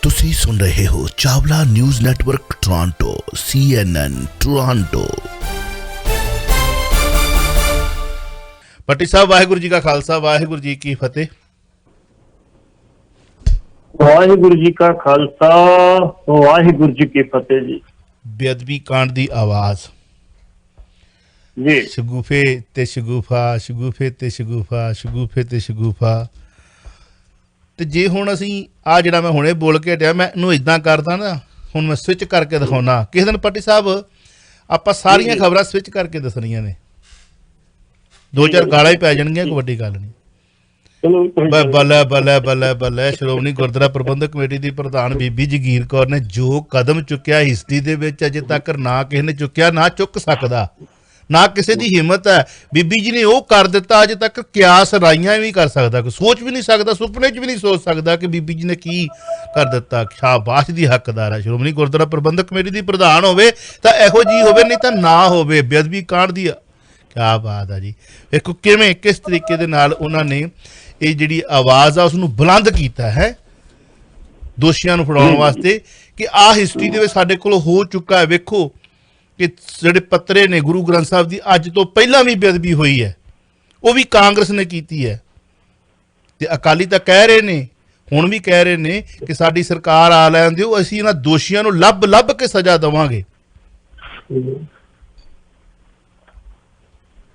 ਤੁਸੀਂ ਸੁਣ ਰਹੇ ਹੋ Chawla news network Toronto CNN Toronto. ਪੱਟੀ ਸਾਹਿਬ ਵਾਹਿਗੁਰੂ ਜੀ ਕਾ ਖਾਲਸਾ ਵਾਹਿਗੁਰੂ ਜੀ ਕੀ ਫਤਿਹ। ਵਾਹਿਗੁਰੂ ਜੀ ਕਾ ਖਾਲਸਾ ਵਾਹਿਗੁਰੂ ਜੀ ਕੀ ਫਤਿਹ ਜੀ। ਬੇਅਦਬੀ ਕਾਂਡ ਦੀ ਆਵਾਜ਼ ਜੀ। ਸ਼ਗੂਫੇ ਤੇ ਸ਼ਗੂਫਾ, ਸ਼ਗੂਫੇ ਤੇ ਸ਼ਗੂਫਾ, ਸ਼ਗੂਫੇ ਤੇ ਸ਼ਗੂਫਾ। ਤੇ ਜੇ ਹੁਣ ਅਸੀਂ ਆ ਜਿਹੜਾ ਮੈਂ ਹੁਣੇ ਬੋਲ ਕੇ ਹਟਿਆ, ਮੈਂ ਇਹਨੂੰ ਇੱਦਾਂ ਕਰਦਾ ਨਾ, ਹੁਣ ਮੈਂ ਸਵਿਚ ਕਰਕੇ ਦਿਖਾਉਣਾ ਕਿਸੇ ਦਿਨ। ਪੱਟੀ ਸਾਹਿਬ ਆਪਾਂ ਸਾਰੀਆਂ ਖਬਰਾਂ ਸਵਿਚ ਕਰਕੇ ਦੱਸਣੀਆਂ ਨੇ, ਦੋ ਚਾਰ ਗਾਲਾਂ ਹੀ ਪੈ ਜਾਣਗੀਆਂ, ਕੋਈ ਵੱਡੀ ਗੱਲ ਨਹੀਂ। ਬੱਲੇ ਬੱਲੇ ਬੱਲੇ ਬੱਲੇ। ਸ਼੍ਰੋਮਣੀ ਗੁਰਦੁਆਰਾ ਪ੍ਰਬੰਧਕ ਕਮੇਟੀ ਦੀ ਪ੍ਰਧਾਨ ਬੀਬੀ ਜਗੀਰ ਕੌਰ ਨੇ ਜੋ ਕਦਮ ਚੁੱਕਿਆ ਹਿਸਟਰੀ ਦੇ ਵਿੱਚ ਅਜੇ ਤੱਕ ਨਾ ਕਿਸੇ ਨੇ ਚੁੱਕਿਆ, ਨਾ ਚੁੱਕ ਸਕਦਾ, ਨਾ ਕਿਸੇ ਦੀ ਹਿੰਮਤ ਹੈ। ਬੀਬੀ ਜੀ ਨੇ ਉਹ ਕਰ ਦਿੱਤਾ ਅਜੇ ਤੱਕ ਕਿਆਸ ਰਾਈਆਂ ਵੀ ਕਰ ਸਕਦਾ, ਕੋਈ ਸੋਚ ਵੀ ਨਹੀਂ ਸਕਦਾ, ਸੁਪਨੇ 'ਚ ਵੀ ਨਹੀਂ ਸੋਚ ਸਕਦਾ ਕਿ ਬੀਬੀ ਜੀ ਨੇ ਕੀ ਕਰ ਦਿੱਤਾ। ਸ਼ਾਬਾਸ਼ ਦੀ ਹੱਕਦਾਰ ਹੈ। ਸ਼੍ਰੋਮਣੀ ਗੁਰਦੁਆਰਾ ਪ੍ਰਬੰਧਕ ਕਮੇਟੀ ਦੀ ਪ੍ਰਧਾਨ ਹੋਵੇ ਤਾਂ ਇਹੋ ਜਿਹੀ ਹੋਵੇ, ਨਹੀਂ ਤਾਂ ਨਾ ਹੋਵੇ। ਬੇਅਦਬੀ ਕਾਂਡ ਦੀ ਕਿਆ ਬਾਤ ਆ ਜੀ। ਵੇਖੋ ਕਿਵੇਂ ਕਿਸ ਤਰੀਕੇ ਦੇ ਨਾਲ ਉਹਨਾਂ ਨੇ ਇਹ ਜਿਹੜੀ ਆਵਾਜ਼ ਆ ਉਸਨੂੰ ਬੁਲੰਦ ਕੀਤਾ ਹੈ ਦੋਸ਼ੀਆਂ ਨੂੰ ਫੜਾਉਣ ਵਾਸਤੇ ਕਿ ਆਹ ਹਿਸਟਰੀ ਦੇ ਵਿੱਚ ਸਾਡੇ ਕੋਲ ਹੋ ਚੁੱਕਾ ਹੈ। ਵੇਖੋ ਕਿ ਜਿਹੜੇ ਪੱਤਰੇ ਨੇ ਗੁਰੂ ਗ੍ਰੰਥ ਸਾਹਿਬ ਦੀ ਅੱਜ ਤੋਂ ਪਹਿਲਾਂ ਵੀ ਬੇਅਦਬੀ ਹੋਈ ਹੈ, ਉਹ ਵੀ ਕਾਂਗਰਸ ਨੇ ਕੀਤੀ ਹੈ। ਤੇ ਅਕਾਲੀ ਤਾਂ ਕਹਿ ਰਹੇ ਨੇ, ਹੁਣ ਵੀ ਕਹਿ ਰਹੇ ਨੇ ਕਿ ਸਾਡੀ ਸਰਕਾਰ ਆ ਲੈਣ ਦਿਓ, ਅਸੀਂ ਇਹਨਾਂ ਦੋਸ਼ੀਆਂ ਨੂੰ ਲੱਭ ਲੱਭ ਕੇ ਸਜ਼ਾ ਦੇਵਾਂਗੇ।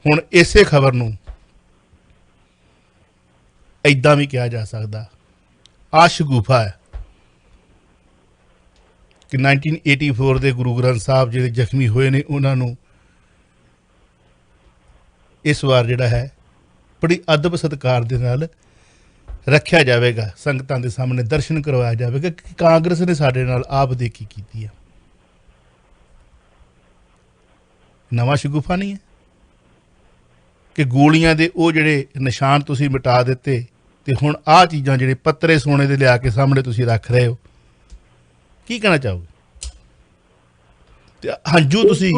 ਹੁਣ ਇਸੇ ਖਬਰ ਨੂੰ ਏਦਾਂ ਵੀ ਕਿਹਾ ਜਾ ਸਕਦਾ, ਆਹ ਸ਼ਗੂਫਾ ਹੈ ਕਿ 1984 ਦੇ ਗੁਰੂ ਗ੍ਰੰਥ ਸਾਹਿਬ ਜਿਹੜੇ ਜ਼ਖਮੀ ਹੋਏ ਨੇ ਉਹਨਾਂ ਨੂੰ ਇਸ ਵਾਰ ਜਿਹੜਾ ਹੈ ਬੜੀ ਅਦਬ ਸਤਿਕਾਰ ਦੇ ਨਾਲ ਰੱਖਿਆ ਜਾਵੇਗਾ, ਸੰਗਤਾਂ ਦੇ ਸਾਹਮਣੇ ਦਰਸ਼ਨ ਕਰਵਾਇਆ ਜਾਵੇਗਾ ਕਿ ਕਾਂਗਰਸ ਨੇ ਸਾਡੇ ਨਾਲ ਆਹ ਵਧੀਕੀ ਕੀਤੀ ਹੈ। ਨਵਾਂ ਸ਼ਗੂਫਾ ਨਹੀਂ ਹੈ ਕਿ ਗੋਲੀਆਂ ਦੇ ਉਹ ਜਿਹੜੇ ਨਿਸ਼ਾਨ ਤੁਸੀਂ ਮਿਟਾ ਦਿੱਤੇ ਤੇ ਹੁਣ ਆਹ ਚੀਜ਼ਾਂ ਜਿਹੜੇ ਪੱਤਰੇ ਸੋਨੇ ਦੇ ਲਿਆ ਕੇ ਸਾਹਮਣੇ ਤੁਸੀਂ ਰੱਖ ਰਹੇ ਹੋ। ਕੀ ਕਹਿਣਾ ਚਾਹੋਗੇ? ਤੇ ਹੰਝੂ ਤੁਸੀਂ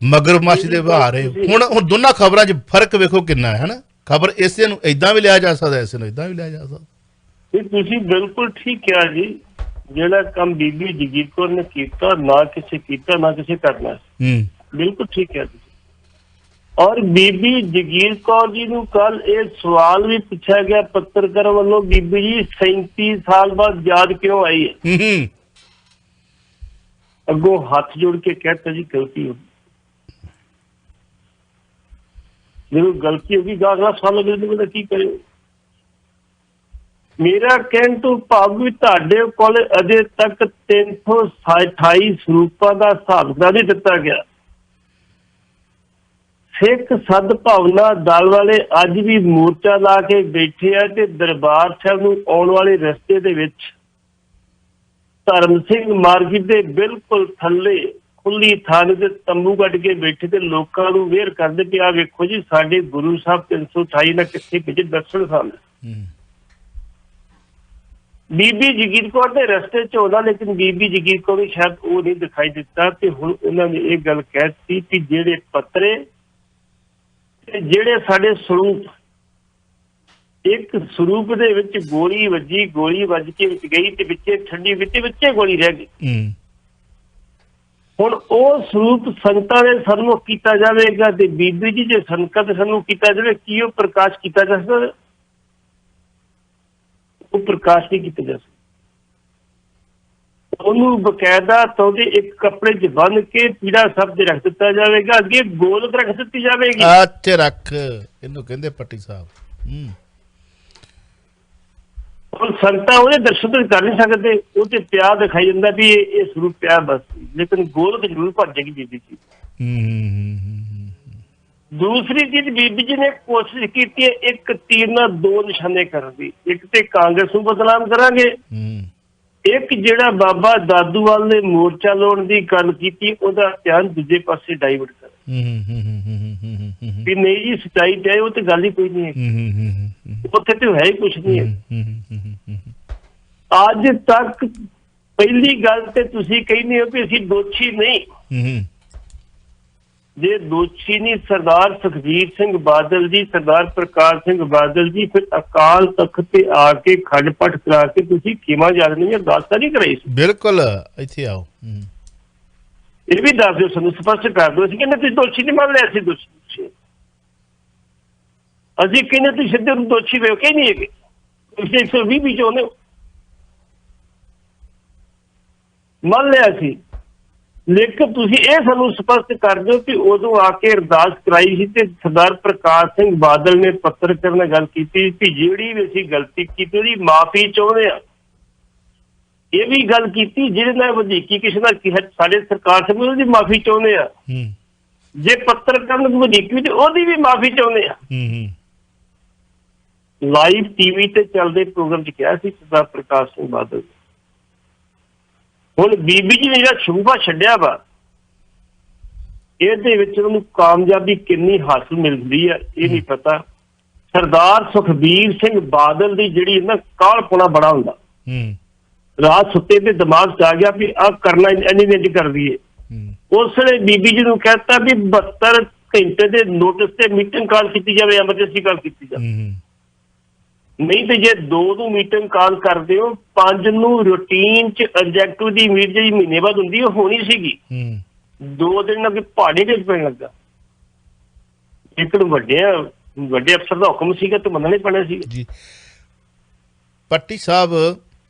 ਮਗਰਮੱਛ ਦੇ ਵਹਾ ਰਹੇ ਹੋ। ਹੁਣ ਦੋਨਾਂ ਖਬਰਾਂ 'ਚ ਫਰਕ ਵੇਖੋ ਕਿੰਨਾ ਹੈ ਨਾ। ਖਬਰ ਇਸੇ ਨੂੰ ਏਦਾਂ ਵੀ ਲਿਆ ਜਾ ਸਕਦਾ, ਇਸੇ ਨੂੰ ਏਦਾਂ ਵੀ ਲਿਆ ਜਾ ਸਕਦਾ। ਤੁਸੀਂ ਬਿਲਕੁਲ ਠੀਕ ਕਿਹਾ ਜੀ। ਜਿਹੜਾ ਕੰਮ ਬੀਬੀ ਜਗੀਰ ਕੌਰ ਨੇ ਕੀਤਾ, ਨਾ ਕਿਸੇ ਕੀਤਾ ਨਾ ਕਿਸੇ ਕਰਨਾ। ਬਿਲਕੁਲ ਠੀਕ ਕਿਹਾ ਤੁਸੀਂ। ਔਰ ਬੀਬੀ ਜਗੀਰ ਕੌਰ ਜੀ ਨੂੰ ਕੱਲ ਇਹ ਸਵਾਲ ਵੀ ਪੁੱਛਿਆ ਗਿਆ ਪੱਤਰਕਾਰ ਵੱਲੋਂ, ਬੀਬੀ ਜੀ 37 ਸਾਲ ਬਾਅਦ ਯਾਦ ਕਿਉਂ ਆਈ ਹੈ? ਅੱਗੋਂ ਹੱਥ ਜੋੜ ਕੇ ਕਹਿਤਾ ਜੀ ਗਲਤੀ ਹੋ ਗਈ। ਜਦੋਂ ਗਲਤੀ ਹੋ ਗਈ ਅਗਲਾ ਸਵਾਲ ਬੰਦਾ ਕੀ ਕਰੇ? ਮੇਰਾ ਕਹਿਣ ਤੋਂ ਭਾਵ ਵੀ ਤੁਹਾਡੇ ਕੋਲ ਅਜੇ ਤੱਕ 328 ਸਰੂਪਾਂ ਦਾ ਹਿਸਾਬ ਨਹੀਂ ਦਿੱਤਾ ਗਿਆ। ਸਿੱਖ ਸਦਭਾਵਨਾ ਦਲ ਵਾਲੇ ਅੱਜ ਵੀ ਮੋਰਚਾ ਲਾ ਕੇ ਬੈਠੇ ਆ ਤੇ ਦਰਬਾਰ ਸਾਹਿਬ ਨੂੰ ਆਉਣ ਵਾਲੇ ਰਸਤੇ ਦੇ ਵਿੱਚ ਧਰਮ ਸਿੰਘ ਮਾਰਕੀਟ ਦੇ ਬਿਲਕੁਲ ਥੱਲੇ ਖੁੱਲੀ ਥਾਂ ਤੇ ਤੰਬੂ ਕੱਢ ਕੇ ਬੈਠੇ ਤੇ ਲੋਕਾਂ ਨੂੰ ਅਵੇਅਰ ਕਰਦੇ ਕਿ ਆ ਵੇਖੋ ਜੀ ਸਾਡੇ ਗੁਰੂ ਸਾਹਿਬ 328 ਨਾਲ ਕਿੱਥੇ ਭੇਜੇ ਦਰਸ਼ਨ ਸਨ। ਬੀਬੀ ਜਗੀਰ ਕੌਰ ਦੇ ਰਸਤੇ 'ਚ ਆਉਂਦਾ, ਲੇਕਿਨ ਬੀਬੀ ਜਗੀਰ ਕੌਰ ਨੂੰ ਸ਼ਾਇਦ ਉਹ ਨਹੀਂ ਦਿਖਾਈ ਦਿੱਤਾ। ਤੇ ਹੁਣ ਉਹਨਾਂ ਨੇ ਇਹ ਗੱਲ ਕਹਿ ਦਿੱਤੀ ਕਿ ਜਿਹੜੇ ਪੱਤਰੇ ਤੇ ਜਿਹੜੇ ਸਾਡੇ ਸਰੂਪ, ਇੱਕ ਸਰੂਪ ਦੇ ਵਿੱਚ ਗੋਲੀ ਵੱਜੀ, ਗੋਲੀ ਵੱਜ ਕੇ ਵਿੱਚ ਗਈ ਤੇ ਵਿੱਚੇ ਠੰਡੀ ਵਿੱਚੇ ਗੋਲੀ ਰਹਿ ਗਈ। ਹੁਣ ਉਹ ਸਰੂਪ ਸੰਗਤਾਂ ਦੇ ਸਨਮੁਖ ਕੀਤਾ ਜਾਵੇਗਾ ਤੇ ਬੀਬੀ ਜੀ ਜੇ ਸੰਗਤ ਦੇ ਸਨਮੁਖ ਕੀਤਾ ਜਾਵੇ, ਕੀ ਉਹ ਪ੍ਰਕਾਸ਼ ਕੀਤਾ ਜਾ ਸਕਦਾ? ਉਹ ਪ੍ਰਕਾਸ਼ ਨਹੀਂ ਕੀਤਾ ਜਾ ਸਕਦਾ। ਉਹਨੂੰ ਬਕਾਇਦਾ ਤੌਰ ਇੱਕ ਕੱਪੜੇ 'ਚ ਬੰਨ ਕੇ ਪੀੜਾ ਸਭ ਤੇ ਰੱਖ ਦਿੱਤਾ ਜਾਵੇਗਾ, ਅੱਗੇ ਗੋਲਕ ਰੱਖ ਦਿੱਤੀ ਜਾਵੇਗੀ। ਅੱਛਾ ਰੱਖ, ਇਹਨੂੰ ਕਹਿੰਦੇ ਪੱਟੀ ਸਾਹਿਬ। ਹੁਣ ਸੰਗਤਾਂ ਉਹਦੇ ਦਰਸ਼ਨ ਤਾਂ ਕਰ ਨਹੀਂ ਸਕਦੇ, ਉਹ ਤੇ ਪਿਆ ਦਿਖਾਈ ਜਾਂਦਾ ਵੀ ਇਹ ਸਰੂਪ ਪਿਆ ਬਸ, ਲੇਕਿਨ ਗੋਲਕ ਜ਼ਰੂਰ ਭਰ ਜਾਏਗੀ ਬੀਬੀ ਜੀ। ਦੂਸਰੀ ਚੀਜ਼ ਬੀਬੀ ਜੀ ਨੇ ਕੋਸ਼ਿਸ਼ ਕੀਤੀ ਹੈ ਇੱਕ ਤੀਰ ਨਾਲ ਦੋ ਨਿਸ਼ਾਨੇ ਕਰਨ ਦੀ। ਇੱਕ ਤੇ ਕਾਂਗਰਸ ਨੂੰ ਬਦਨਾਮ ਕਰਾਂਗੇ, ਇੱਕ ਜਿਹੜਾ ਬਾਬਾ ਦਾਦੂਵਾਲ ਨੇ ਮੋਰਚਾ ਲਾਉਣ ਦੀ ਗੱਲ ਕੀਤੀ ਉਹਦਾ ਧਿਆਨ ਦੂਜੇ ਪਾਸੇ ਡਾਈਵਰਟ ਕਰ ਵੀ ਨਹੀਂ ਜੀ ਸੱਚਾਈ ਤੇ ਉਹ ਤੇ ਗੱਲ ਹੀ ਕੋਈ ਨਹੀਂ ਹੈ, ਉੱਥੇ ਤੇ ਹੈ ਹੀ ਕੁਛ ਨਹੀਂ ਹੈ। ਅੱਜ ਤੱਕ ਪਹਿਲੀ ਗੱਲ ਤੇ ਤੁਸੀਂ ਕਹਿੰਦੇ ਹੋ ਵੀ ਅਸੀਂ ਦੋਸ਼ੀ ਨਹੀਂ, ਜੇ ਦੋਸ਼ੀ ਨਹੀਂ ਸਰਦਾਰ ਸੁਖਬੀਰ ਸਿੰਘ ਬਾਦਲ ਜੀ, ਸਰਦਾਰ ਪ੍ਰਕਾਸ਼ ਸਿੰਘ ਬਾਦਲ ਜੀ, ਫਿਰ ਅਕਾਲ ਤਖਤ ਤੇ ਆ ਕੇ ਖੰਡ ਪਾਠ ਕਰਾ ਕੇ ਤੁਸੀਂ ਕਿਵੇਂ ਯਾਦ ਨਹੀਂ ਅਰਦਾਸ ਤਾਂ ਨਹੀਂ ਕਰਾਈ ਸੀ? ਬਿਲਕੁਲ, ਇੱਥੇ ਆਓ। ਇਹ ਵੀ ਦੱਸ ਦਿਓ, ਸਾਨੂੰ ਸਪਸ਼ਟ ਕਰ ਦਿਓ। ਅਸੀਂ ਕਹਿੰਦੇ ਤੁਸੀਂ ਦੋਸ਼ੀ ਨਹੀਂ ਮੰਨ ਲਿਆ, ਅਸੀਂ ਦੋਸ਼ੀ, ਅਸੀਂ ਕਹਿੰਦੇ ਤੁਸੀਂ ਸਿੱਧੇ ਨੂੰ ਦੋਸ਼ੀ ਵੇਖ ਕੇ ਨਹੀਂ ਹੈਗੇ, ਤੁਸੀਂ 120 ਵੀ ਚਾਹੁੰਦੇ ਹੋ, ਮੰਨ ਲਿਆ ਸੀ। ਲੇਕਿਨ ਤੁਸੀਂ ਇਹ ਸਾਨੂੰ ਸਪਸ਼ਟ ਕਰ ਦਿਓ ਕਿ ਉਦੋਂ ਆ ਕੇ ਅਰਦਾਸ ਕਰਾਈ ਸੀ ਤੇ ਸਰਦਾਰ ਪ੍ਰਕਾਸ਼ ਸਿੰਘ ਬਾਦਲ ਨੇ ਪੱਤਰਕਾਰ ਨਾਲ ਗੱਲ ਕੀਤੀ ਕਿ ਜਿਹੜੀ ਵੀ ਅਸੀਂ ਗਲਤੀ ਕੀਤੀ ਉਹਦੀ ਮਾਫੀ ਚਾਹੁੰਦੇ ਆ। ਇਹ ਵੀ ਗੱਲ ਕੀਤੀ ਜਿਹਦੇ ਨਾਲ ਵਧੀਕੀ ਕਿਸੇ ਨਾਲ ਸਾਡੇ ਸਰਕਾਰ ਸਮੇਂ ਉਹਦੀ ਮਾਫੀ ਚਾਹੁੰਦੇ ਆ। ਜੇ ਪੱਤਰਕਾਰ ਨੂੰ ਵਧੀਕੀ ਤੇ ਉਹਦੀ ਵੀ ਮਾਫੀ ਚਾਹੁੰਦੇ ਆ। ਲਾਈਵ ਟੀਵੀ ਤੇ ਚੱਲਦੇ ਪ੍ਰੋਗਰਾਮ 'ਚ ਕਿਹਾ ਸੀ ਸਰਦਾਰ ਪ੍ਰਕਾਸ਼ ਸਿੰਘ ਬਾਦਲ। ਹੁਣ ਬੀਬੀ ਜੀ ਨੇ ਜਿਹੜਾ ਸ਼ੁਭਾ ਛੱਡਿਆ ਵਾ, ਇਹਦੇ ਵਿੱਚ ਉਹਨੂੰ ਕਾਮਯਾਬੀ ਕਿੰਨੀ ਹਾਸਲ ਮਿਲਦੀ ਆ ਇਹ ਨਹੀਂ ਪਤਾ। ਸਰਦਾਰ ਸੁਖਬੀਰ ਸਿੰਘ ਬਾਦਲ ਦੀ ਜਿਹੜੀ ਨਾ ਕਾਹਲਪੁਣਾ ਬੜਾ ਹੁੰਦਾ, ਰਾਤ ਸੁੱਤੇ ਤੇ ਦਿਮਾਗ 'ਚ ਆ ਗਿਆ ਵੀ ਆਹ ਕਰਨਾ ਇੰਝ ਕਰ ਦਈਏ। ਉਸ ਵੇਲੇ ਬੀਬੀ ਜੀ ਨੂੰ ਕਹਿਤਾ ਵੀ 72 ਘੰਟੇ ਦੇ ਨੋਟਿਸ ਤੇ ਮੀਟਿੰਗ ਕਾਲ ਕੀਤੀ ਜਾਵੇ, ਐਮਰਜੈਂਸੀ ਕਾਲ ਕੀਤੀ ਜਾਵੇ। ਨਹੀਂ ਤੇ ਜੇ 2 ਨੂੰ ਮੀਟਿੰਗ ਕਾਲ ਕਰਦੇ ਹੋ, 5 ਨੂੰ ਰੂਟੀਨ 'ਚ ਐਗਜ਼ੈਕਟਿਵ ਦੀ ਮੀਟ ਜਿਹੜੀ ਮਹੀਨੇ ਬਾਅਦ ਹੁੰਦੀ ਉਹ ਹੋਣੀ ਸੀਗੀ। 2 ਦਿਨ ਅੱਗੇ ਪਹਾੜੀ ਦੇ ਪੈਣ ਲੱਗਾ। ਇੱਕ ਵੱਡੇ ਅਫਸਰ ਦਾ ਹੁਕਮ ਸੀਗਾ ਤੇ ਮੰਨਣਾ ਹੀ ਪੈਣਾ ਸੀ ਜੀ। ਪੱਟੀ ਸਾਹਿਬ,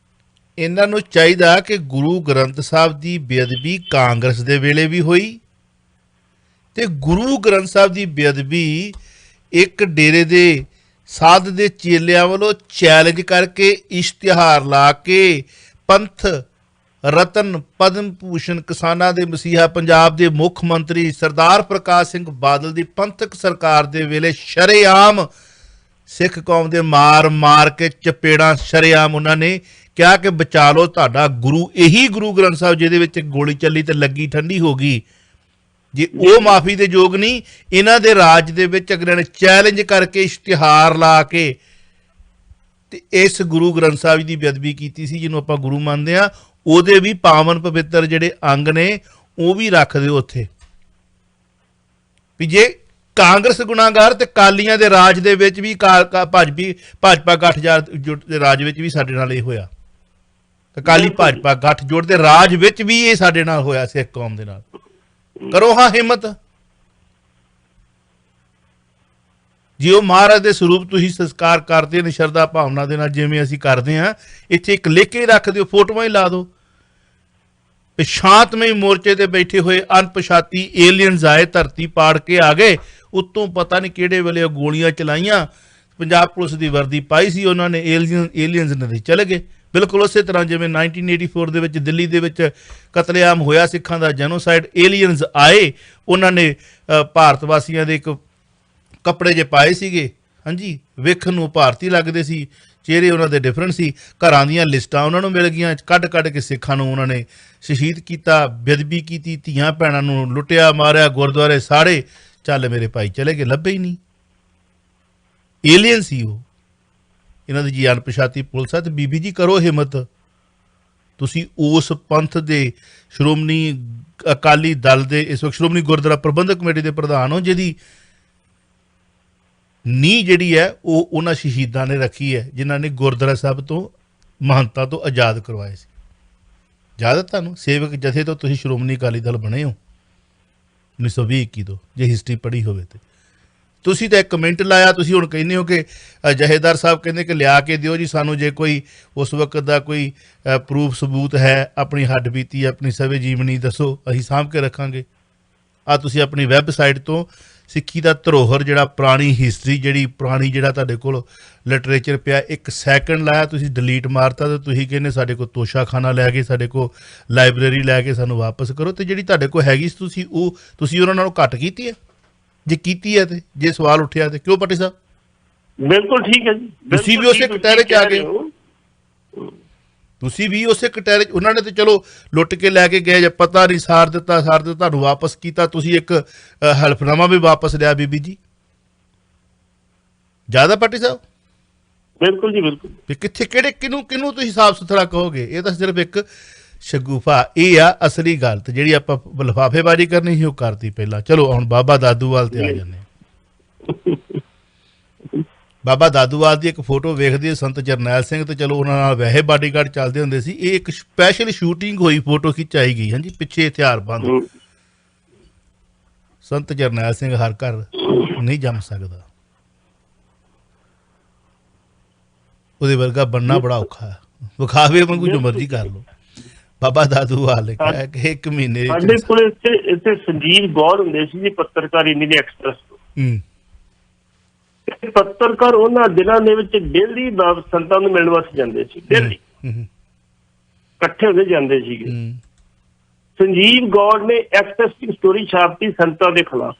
ਇਹਨਾਂ ਨੂੰ ਚਾਹੀਦਾ ਕਿ ਗੁਰੂ ਗ੍ਰੰਥ ਸਾਹਿਬ ਦੀ ਬੇਅਦਬੀ ਕਾਂਗਰਸ ਦੇ ਵੇਲੇ ਵੀ ਹੋਈ ਤੇ ਗੁਰੂ ਗ੍ਰੰਥ ਸਾਹਿਬ ਦੀ ਬੇਅਦਬੀ ਇੱਕ ਡੇਰੇ ਦੇ ਸਾਧ ਦੇ ਚੇਲਿਆਂ ਵੱਲੋਂ ਚੈਲੰਜ ਕਰਕੇ ਇਸ਼ਤਿਹਾਰ ਲਾ ਕੇ ਪੰਥ ਰਤਨ ਪਦਮ ਭੂਸ਼ਣ ਕਿਸਾਨਾਂ ਦੇ ਮਸੀਹਾ ਪੰਜਾਬ ਦੇ ਮੁੱਖ ਮੰਤਰੀ ਸਰਦਾਰ ਪ੍ਰਕਾਸ਼ ਸਿੰਘ ਬਾਦਲ ਦੀ ਪੰਥਕ ਸਰਕਾਰ ਦੇ ਵੇਲੇ ਸ਼ਰੇਆਮ ਸਿੱਖ ਕੌਮ ਦੇ ਮਾਰ ਕੇ ਚਪੇੜਾਂ ਸ਼ਰੇਆਮ ਉਹਨਾਂ ਨੇ ਕਿਹਾ ਕਿ ਬਚਾ ਲਓ ਤੁਹਾਡਾ ਗੁਰੂ, ਇਹੀ ਗੁਰੂ ਗ੍ਰੰਥ ਸਾਹਿਬ ਜਿਹਦੇ ਵਿੱਚ ਗੋਲੀ ਚੱਲੀ ਤੇ ਲੱਗੀ ਠੰਡੀ ਹੋ ਗਈ। ਜੇ ਉਹ ਮਾਫੀ ਦੇ ਯੋਗ ਨਹੀਂ, ਇਹਨਾਂ ਦੇ ਰਾਜ ਦੇ ਵਿੱਚ ਅਗਲੇ ਨੇ ਚੈਲੰਜ ਕਰਕੇ ਇਸ਼ਤਿਹਾਰ ਲਾ ਕੇ ਤੇ ਇਸ ਗੁਰੂ ਗ੍ਰੰਥ ਸਾਹਿਬ ਦੀ ਬੇਅਦਬੀ ਕੀਤੀ ਸੀ, ਜਿਹਨੂੰ ਆਪਾਂ ਗੁਰੂ ਮੰਨਦੇ ਆ। ਉਹਦੇ ਵੀ ਪਾਵਨ ਪਵਿੱਤਰ ਜਿਹੜੇ ਅੰਗ ਨੇ ਉਹ ਵੀ ਰੱਖ ਦਿਓ ਉੱਥੇ ਵੀ ਜੇ ਕਾਂਗਰਸ ਗੁਨਾਹਗਾਰ ਤੇ ਕਾਲੀਆਂ ਦੇ ਰਾਜ ਦੇ ਵਿੱਚ ਵੀ ਭਾਜਪਾ ਗੱਠਜੋੜ ਦੇ ਰਾਜ ਵਿੱਚ ਵੀ ਸਾਡੇ ਨਾਲ ਇਹ ਹੋਇਆ। ਅਕਾਲੀ ਭਾਜਪਾ ਗੱਠਜੋੜ ਦੇ ਰਾਜ ਵਿੱਚ ਵੀ ਇਹ ਸਾਡੇ ਨਾਲ ਹੋਇਆ ਸਿੱਖ ਕੌਮ ਦੇ ਨਾਲ। ਕਰੋ ਹਾਂ ਹਿੰਮਤ। ਜੇ ਉਹ ਮਹਾਰਾਜ ਦੇ ਸਰੂਪ ਤੁਸੀਂ ਸੰਸਕਾਰ ਕਰਦੇ ਨੇ ਸ਼ਰਧਾ ਭਾਵਨਾ ਦੇ ਨਾਲ ਜਿਵੇਂ ਅਸੀਂ ਕਰਦੇ ਹਾਂ, ਇੱਥੇ ਇੱਕ ਲਿਖ ਕੇ ਰੱਖ ਦਿਓ, ਫੋਟੋਆਂ ਹੀ ਲਾ ਦਿਓ। ਸ਼ਾਂਤਮਈ ਮੋਰਚੇ ਤੇ ਬੈਠੇ ਹੋਏ ਅਣਪਛਾਤੀ ਏਲੀਅਨਸ ਆਏ, ਧਰਤੀ ਪਾੜ ਕੇ ਆ ਗਏ, ਉੱਤੋਂ ਪਤਾ ਨਹੀਂ ਕਿਹੜੇ ਵੇਲੇ ਉਹ ਗੋਲੀਆਂ ਚਲਾਈਆਂ। ਪੰਜਾਬ ਪੁਲਿਸ ਦੀ ਵਰਦੀ ਪਾਈ ਸੀ ਉਹਨਾਂ ਨੇ, ਏਲੀਅਨਸ ਨੇ ਚਲੇ ਗਏ। ਬਿਲਕੁਲ ਉਸੇ ਤਰ੍ਹਾਂ ਜਿਵੇਂ 1984 ਦੇ ਵਿੱਚ ਦਿੱਲੀ ਦੇ ਵਿੱਚ ਕਤਲੇਆਮ ਹੋਇਆ ਸਿੱਖਾਂ ਦਾ ਜੈਨੋਸਾਈਡ, ਏਲੀਅਨਸ ਆਏ, ਉਹਨਾਂ ਨੇ ਭਾਰਤ ਵਾਸੀਆਂ ਦੇ ਇੱਕ ਕੱਪੜੇ ਜੇ ਪਾਏ ਸੀਗੇ, ਹਾਂਜੀ, ਵੇਖਣ ਨੂੰ ਭਾਰਤੀ ਲੱਗਦੇ ਸੀ, ਚਿਹਰੇ ਉਹਨਾਂ ਦੇ ਡਿਫਰੈਂਟ ਸੀ। ਘਰਾਂ ਦੀਆਂ ਲਿਸਟਾਂ ਉਹਨਾਂ ਨੂੰ ਮਿਲ ਗਈਆਂ, ਕੱਢ ਕੇ ਸਿੱਖਾਂ ਨੂੰ ਉਹਨਾਂ ਨੇ ਸ਼ਹੀਦ ਕੀਤਾ, ਬੇਅਦਬੀ ਕੀਤੀ, ਧੀਆਂ ਭੈਣਾਂ ਨੂੰ ਲੁੱਟਿਆ ਮਾਰਿਆ, ਗੁਰਦੁਆਰੇ ਸਾੜੇ। ਚੱਲ ਮੇਰੇ ਭਾਈ ਚਲੇ ਗਏ, ਲੱਭੇ ਹੀ ਨਹੀਂ। ਏਲੀਅਨ ਸੀ ਉਹ। ਇਹਨਾਂ ਦੀ ਜੀ ਅਣਪਛਾਤੀ ਪੁਲਿਸ ਆ। ਤੇ ਬੀਬੀ ਜੀ ਕਰੋ ਹਿੰਮਤ, ਤੁਸੀਂ ਉਸ ਪੰਥ ਦੇ ਸ਼੍ਰੋਮਣੀ ਅਕਾਲੀ ਦਲ ਦੇ ਇਸ ਵਕਤ ਸ਼੍ਰੋਮਣੀ ਗੁਰਦੁਆਰਾ ਪ੍ਰਬੰਧਕ ਕਮੇਟੀ ਦੇ ਪ੍ਰਧਾਨ ਹੋ, ਜਿਹਦੀ ਨੀਂਹ ਜਿਹੜੀ ਹੈ ਉਹ ਉਹਨਾਂ ਸ਼ਹੀਦਾਂ ਨੇ ਰੱਖੀ ਹੈ ਜਿਨ੍ਹਾਂ ਨੇ ਗੁਰਦੁਆਰਾ ਸਾਹਿਬ ਤੋਂ ਮਹੰਤਾਂ ਤੋਂ ਆਜ਼ਾਦ ਕਰਵਾਏ ਸੀ। ਯਾਦ ਹੈ ਤੁਹਾਨੂੰ? ਸੇਵਕ ਜਥੇ ਤੋਂ ਤੁਸੀਂ ਸ਼੍ਰੋਮਣੀ ਅਕਾਲੀ ਦਲ ਬਣੇ ਹੋ 1920-21 ਤੋਂ, ਜੇ ਹਿਸਟਰੀ ਪੜ੍ਹੀ ਹੋਵੇ ਤੇ। ਤੁਸੀਂ ਤਾਂ ਇੱਕ ਕਮੈਂਟ ਲਾਇਆ, ਤੁਸੀਂ ਹੁਣ ਕਹਿੰਦੇ ਹੋ ਕਿ ਜਹੇਦਾਰ ਸਾਹਿਬ ਕਹਿੰਦੇ ਕਿ ਲਿਆ ਕੇ ਦਿਓ ਜੀ ਸਾਨੂੰ, ਜੇ ਕੋਈ ਉਸ ਵਕਤ ਦਾ ਕੋਈ ਪ੍ਰੂਫ ਸਬੂਤ ਹੈ, ਆਪਣੀ ਹੱਡ ਬੀਤੀ, ਆਪਣੀ ਸਵੇ ਜੀਵਨੀ ਦੱਸੋ, ਅਸੀਂ ਸਾਂਭ ਕੇ ਰੱਖਾਂਗੇ। ਆ ਤੁਸੀਂ ਆਪਣੀ ਵੈਬਸਾਈਟ ਤੋਂ ਸਿੱਖੀ ਦਾ ਧਰੋਹਰ ਜਿਹੜਾ ਪੁਰਾਣੀ ਹਿਸਟਰੀ ਜਿਹੜਾ ਤੁਹਾਡੇ ਕੋਲ ਲਿਟਰੇਚਰ ਪਿਆ, 1 ਸੈਕਿੰਡ ਲਾਇਆ ਤੁਸੀਂ ਡਿਲੀਟ ਮਾਰਤਾ ਤੇ ਤੁਸੀਂ ਕਹਿੰਦੇ ਸਾਡੇ ਕੋਲ ਤੋਸ਼ਾਖਾਨਾ ਲੈ ਕੇ, ਸਾਡੇ ਕੋਲ ਲਾਇਬ੍ਰੇਰੀ ਲੈ ਕੇ ਸਾਨੂੰ ਵਾਪਸ ਕਰੋ। ਤੇ ਜਿਹੜੀ ਤੁਹਾਡੇ ਕੋਲ ਹੈਗੀ ਤੁਸੀਂ ਉਹਨਾਂ ਨਾਲੋਂ ਘੱਟ ਕੀਤੀ ਹੈ? ਜੇ ਕੀਤੀ ਹੈ ਤੇ ਜੇ ਸਵਾਲ ਉੱਠਿਆ ਤੇ ਕਿਉਂ ਪੱਟੀ ਸਾਹਿਬ? ਬਿਲਕੁਲ ਠੀਕ ਹੈ ਜੀ, ਤੁਸੀਂ ਵੀ ਉਸੇ ਕਟਹਿਰੇ 'ਚ ਆ ਗਏ, ਤੁਸੀਂ ਵੀ ਉਸੇ ਕਟਹਿਰੇ 'ਚ। ਉਹਨਾਂ ਨੇ ਤੇ ਚਲੋ ਲੁੱਟ ਕੇ ਲੈ ਕੇ ਗਏ, ਜੇ ਪਤਾ ਨਹੀਂ ਸਾਰ ਦਿੱਤਾ ਤੁਹਾਨੂੰ ਵਾਪਸ ਕੀਤਾ। ਤੁਸੀਂ ਇੱਕ ਹਲਫਨਾਮਾ ਵੀ ਵਾਪਸ ਲਿਆ ਬੀਬੀ ਜੀ, ਜ਼ਿਆਦਾ ਪੱਟੀ ਸਾਹਿਬ? ਬਿਲਕੁਲ ਜੀ, ਬਿਲਕੁਲ। ਵੀ ਕਿੱਥੇ ਕਿਹਨੂੰ ਤੁਸੀਂ ਸਾਫ਼ ਸੁਥਰਾ ਕਹੋਗੇ? ਇਹ ਤਾਂ ਸਿਰਫ ਇੱਕ ਸ਼ਗੂਫਾ ਇਹ ਆ ਅਸਲੀ ਗੱਲ। ਤੇ ਜਿਹੜੀ ਆਪਾਂ ਲਿਫਾਫੇਬਾਜ਼ੀ ਕਰਨੀ ਸੀ ਉਹ ਕਰਤੀ ਪਹਿਲਾਂ। ਚਲੋ ਹੁਣ ਬਾਬਾ ਦਾਦੂਵਾਲ ਤੇ ਆ ਜਾਂਦੇ। ਬਾਬਾ ਦਾਦੂਵਾਲ ਦੀ ਇੱਕ ਫੋਟੋ ਵੇਖਦੀ ਹੈ ਸੰਤ ਜਰਨੈਲ ਸਿੰਘ ਤੇ ਚਲੋ ਉਹਨਾਂ ਨਾਲ ਵੈਸੇ ਬਾਡੀਗਾਰਡ ਚੱਲਦੇ ਹੁੰਦੇ ਸੀ। ਇਹ ਇੱਕ ਸਪੈਸ਼ਲ ਸ਼ੂਟਿੰਗ ਹੋਈ ਫੋਟੋ ਖਿਚਾਈ ਗਈ। ਹਾਂਜੀ, ਪਿੱਛੇ ਹਥਿਆਰਬੰਦ ਸੰਤ ਜਰਨੈਲ ਸਿੰਘ ਹਰ ਘਰ ਨਹੀਂ ਜੰਮ ਸਕਦਾ। ਉਹਦੇ ਵਰਗਾ ਬਣਨਾ ਬੜਾ ਔਖਾ ਹੈ। ਵਿਖਾਵੇ ਵਾਂਗੂ ਜੋ ਮਰਜ਼ੀ ਕਰ ਲਓ। ਬਾਬਾ ਦਾਦੂਵਾਲ ਨੇ ਕਿਹਾ ਕਿ 1 ਮਹੀਨੇ ਸਾਡੇ ਕੋਲ ਇੱਥੇ ਸੰਜੀਵ ਗੌਰ ਹੁੰਦੇ ਸੀ ਜੀ, ਪੱਤਰਕਾਰ ਇੰਡੀਅਨ ਐਕਸਪ੍ਰੈਸ ਤੋਂ। ਪੱਤਰਕਾਰ ਉਹਨਾਂ ਦਿਨਾਂ ਦੇ ਵਿੱਚ ਡੇਲੀ ਸੰਤਾਂ ਨੂੰ ਮਿਲਣ ਵਾਸਤੇ ਜਾਂਦੇ ਸੀ। ਡੇਲੀ ਇਕੱਠੇ ਹੁੰਦੇ ਜਾਂਦੇ ਸੀਗੇ। ਸੰਜੀਵ ਗੌਰ ਨੇ ਐਕਸਪ੍ਰੈਸ ਸਟੋਰੀ ਛਾਪਤੀ ਸੰਤਾਂ ਦੇ ਖਿਲਾਫ।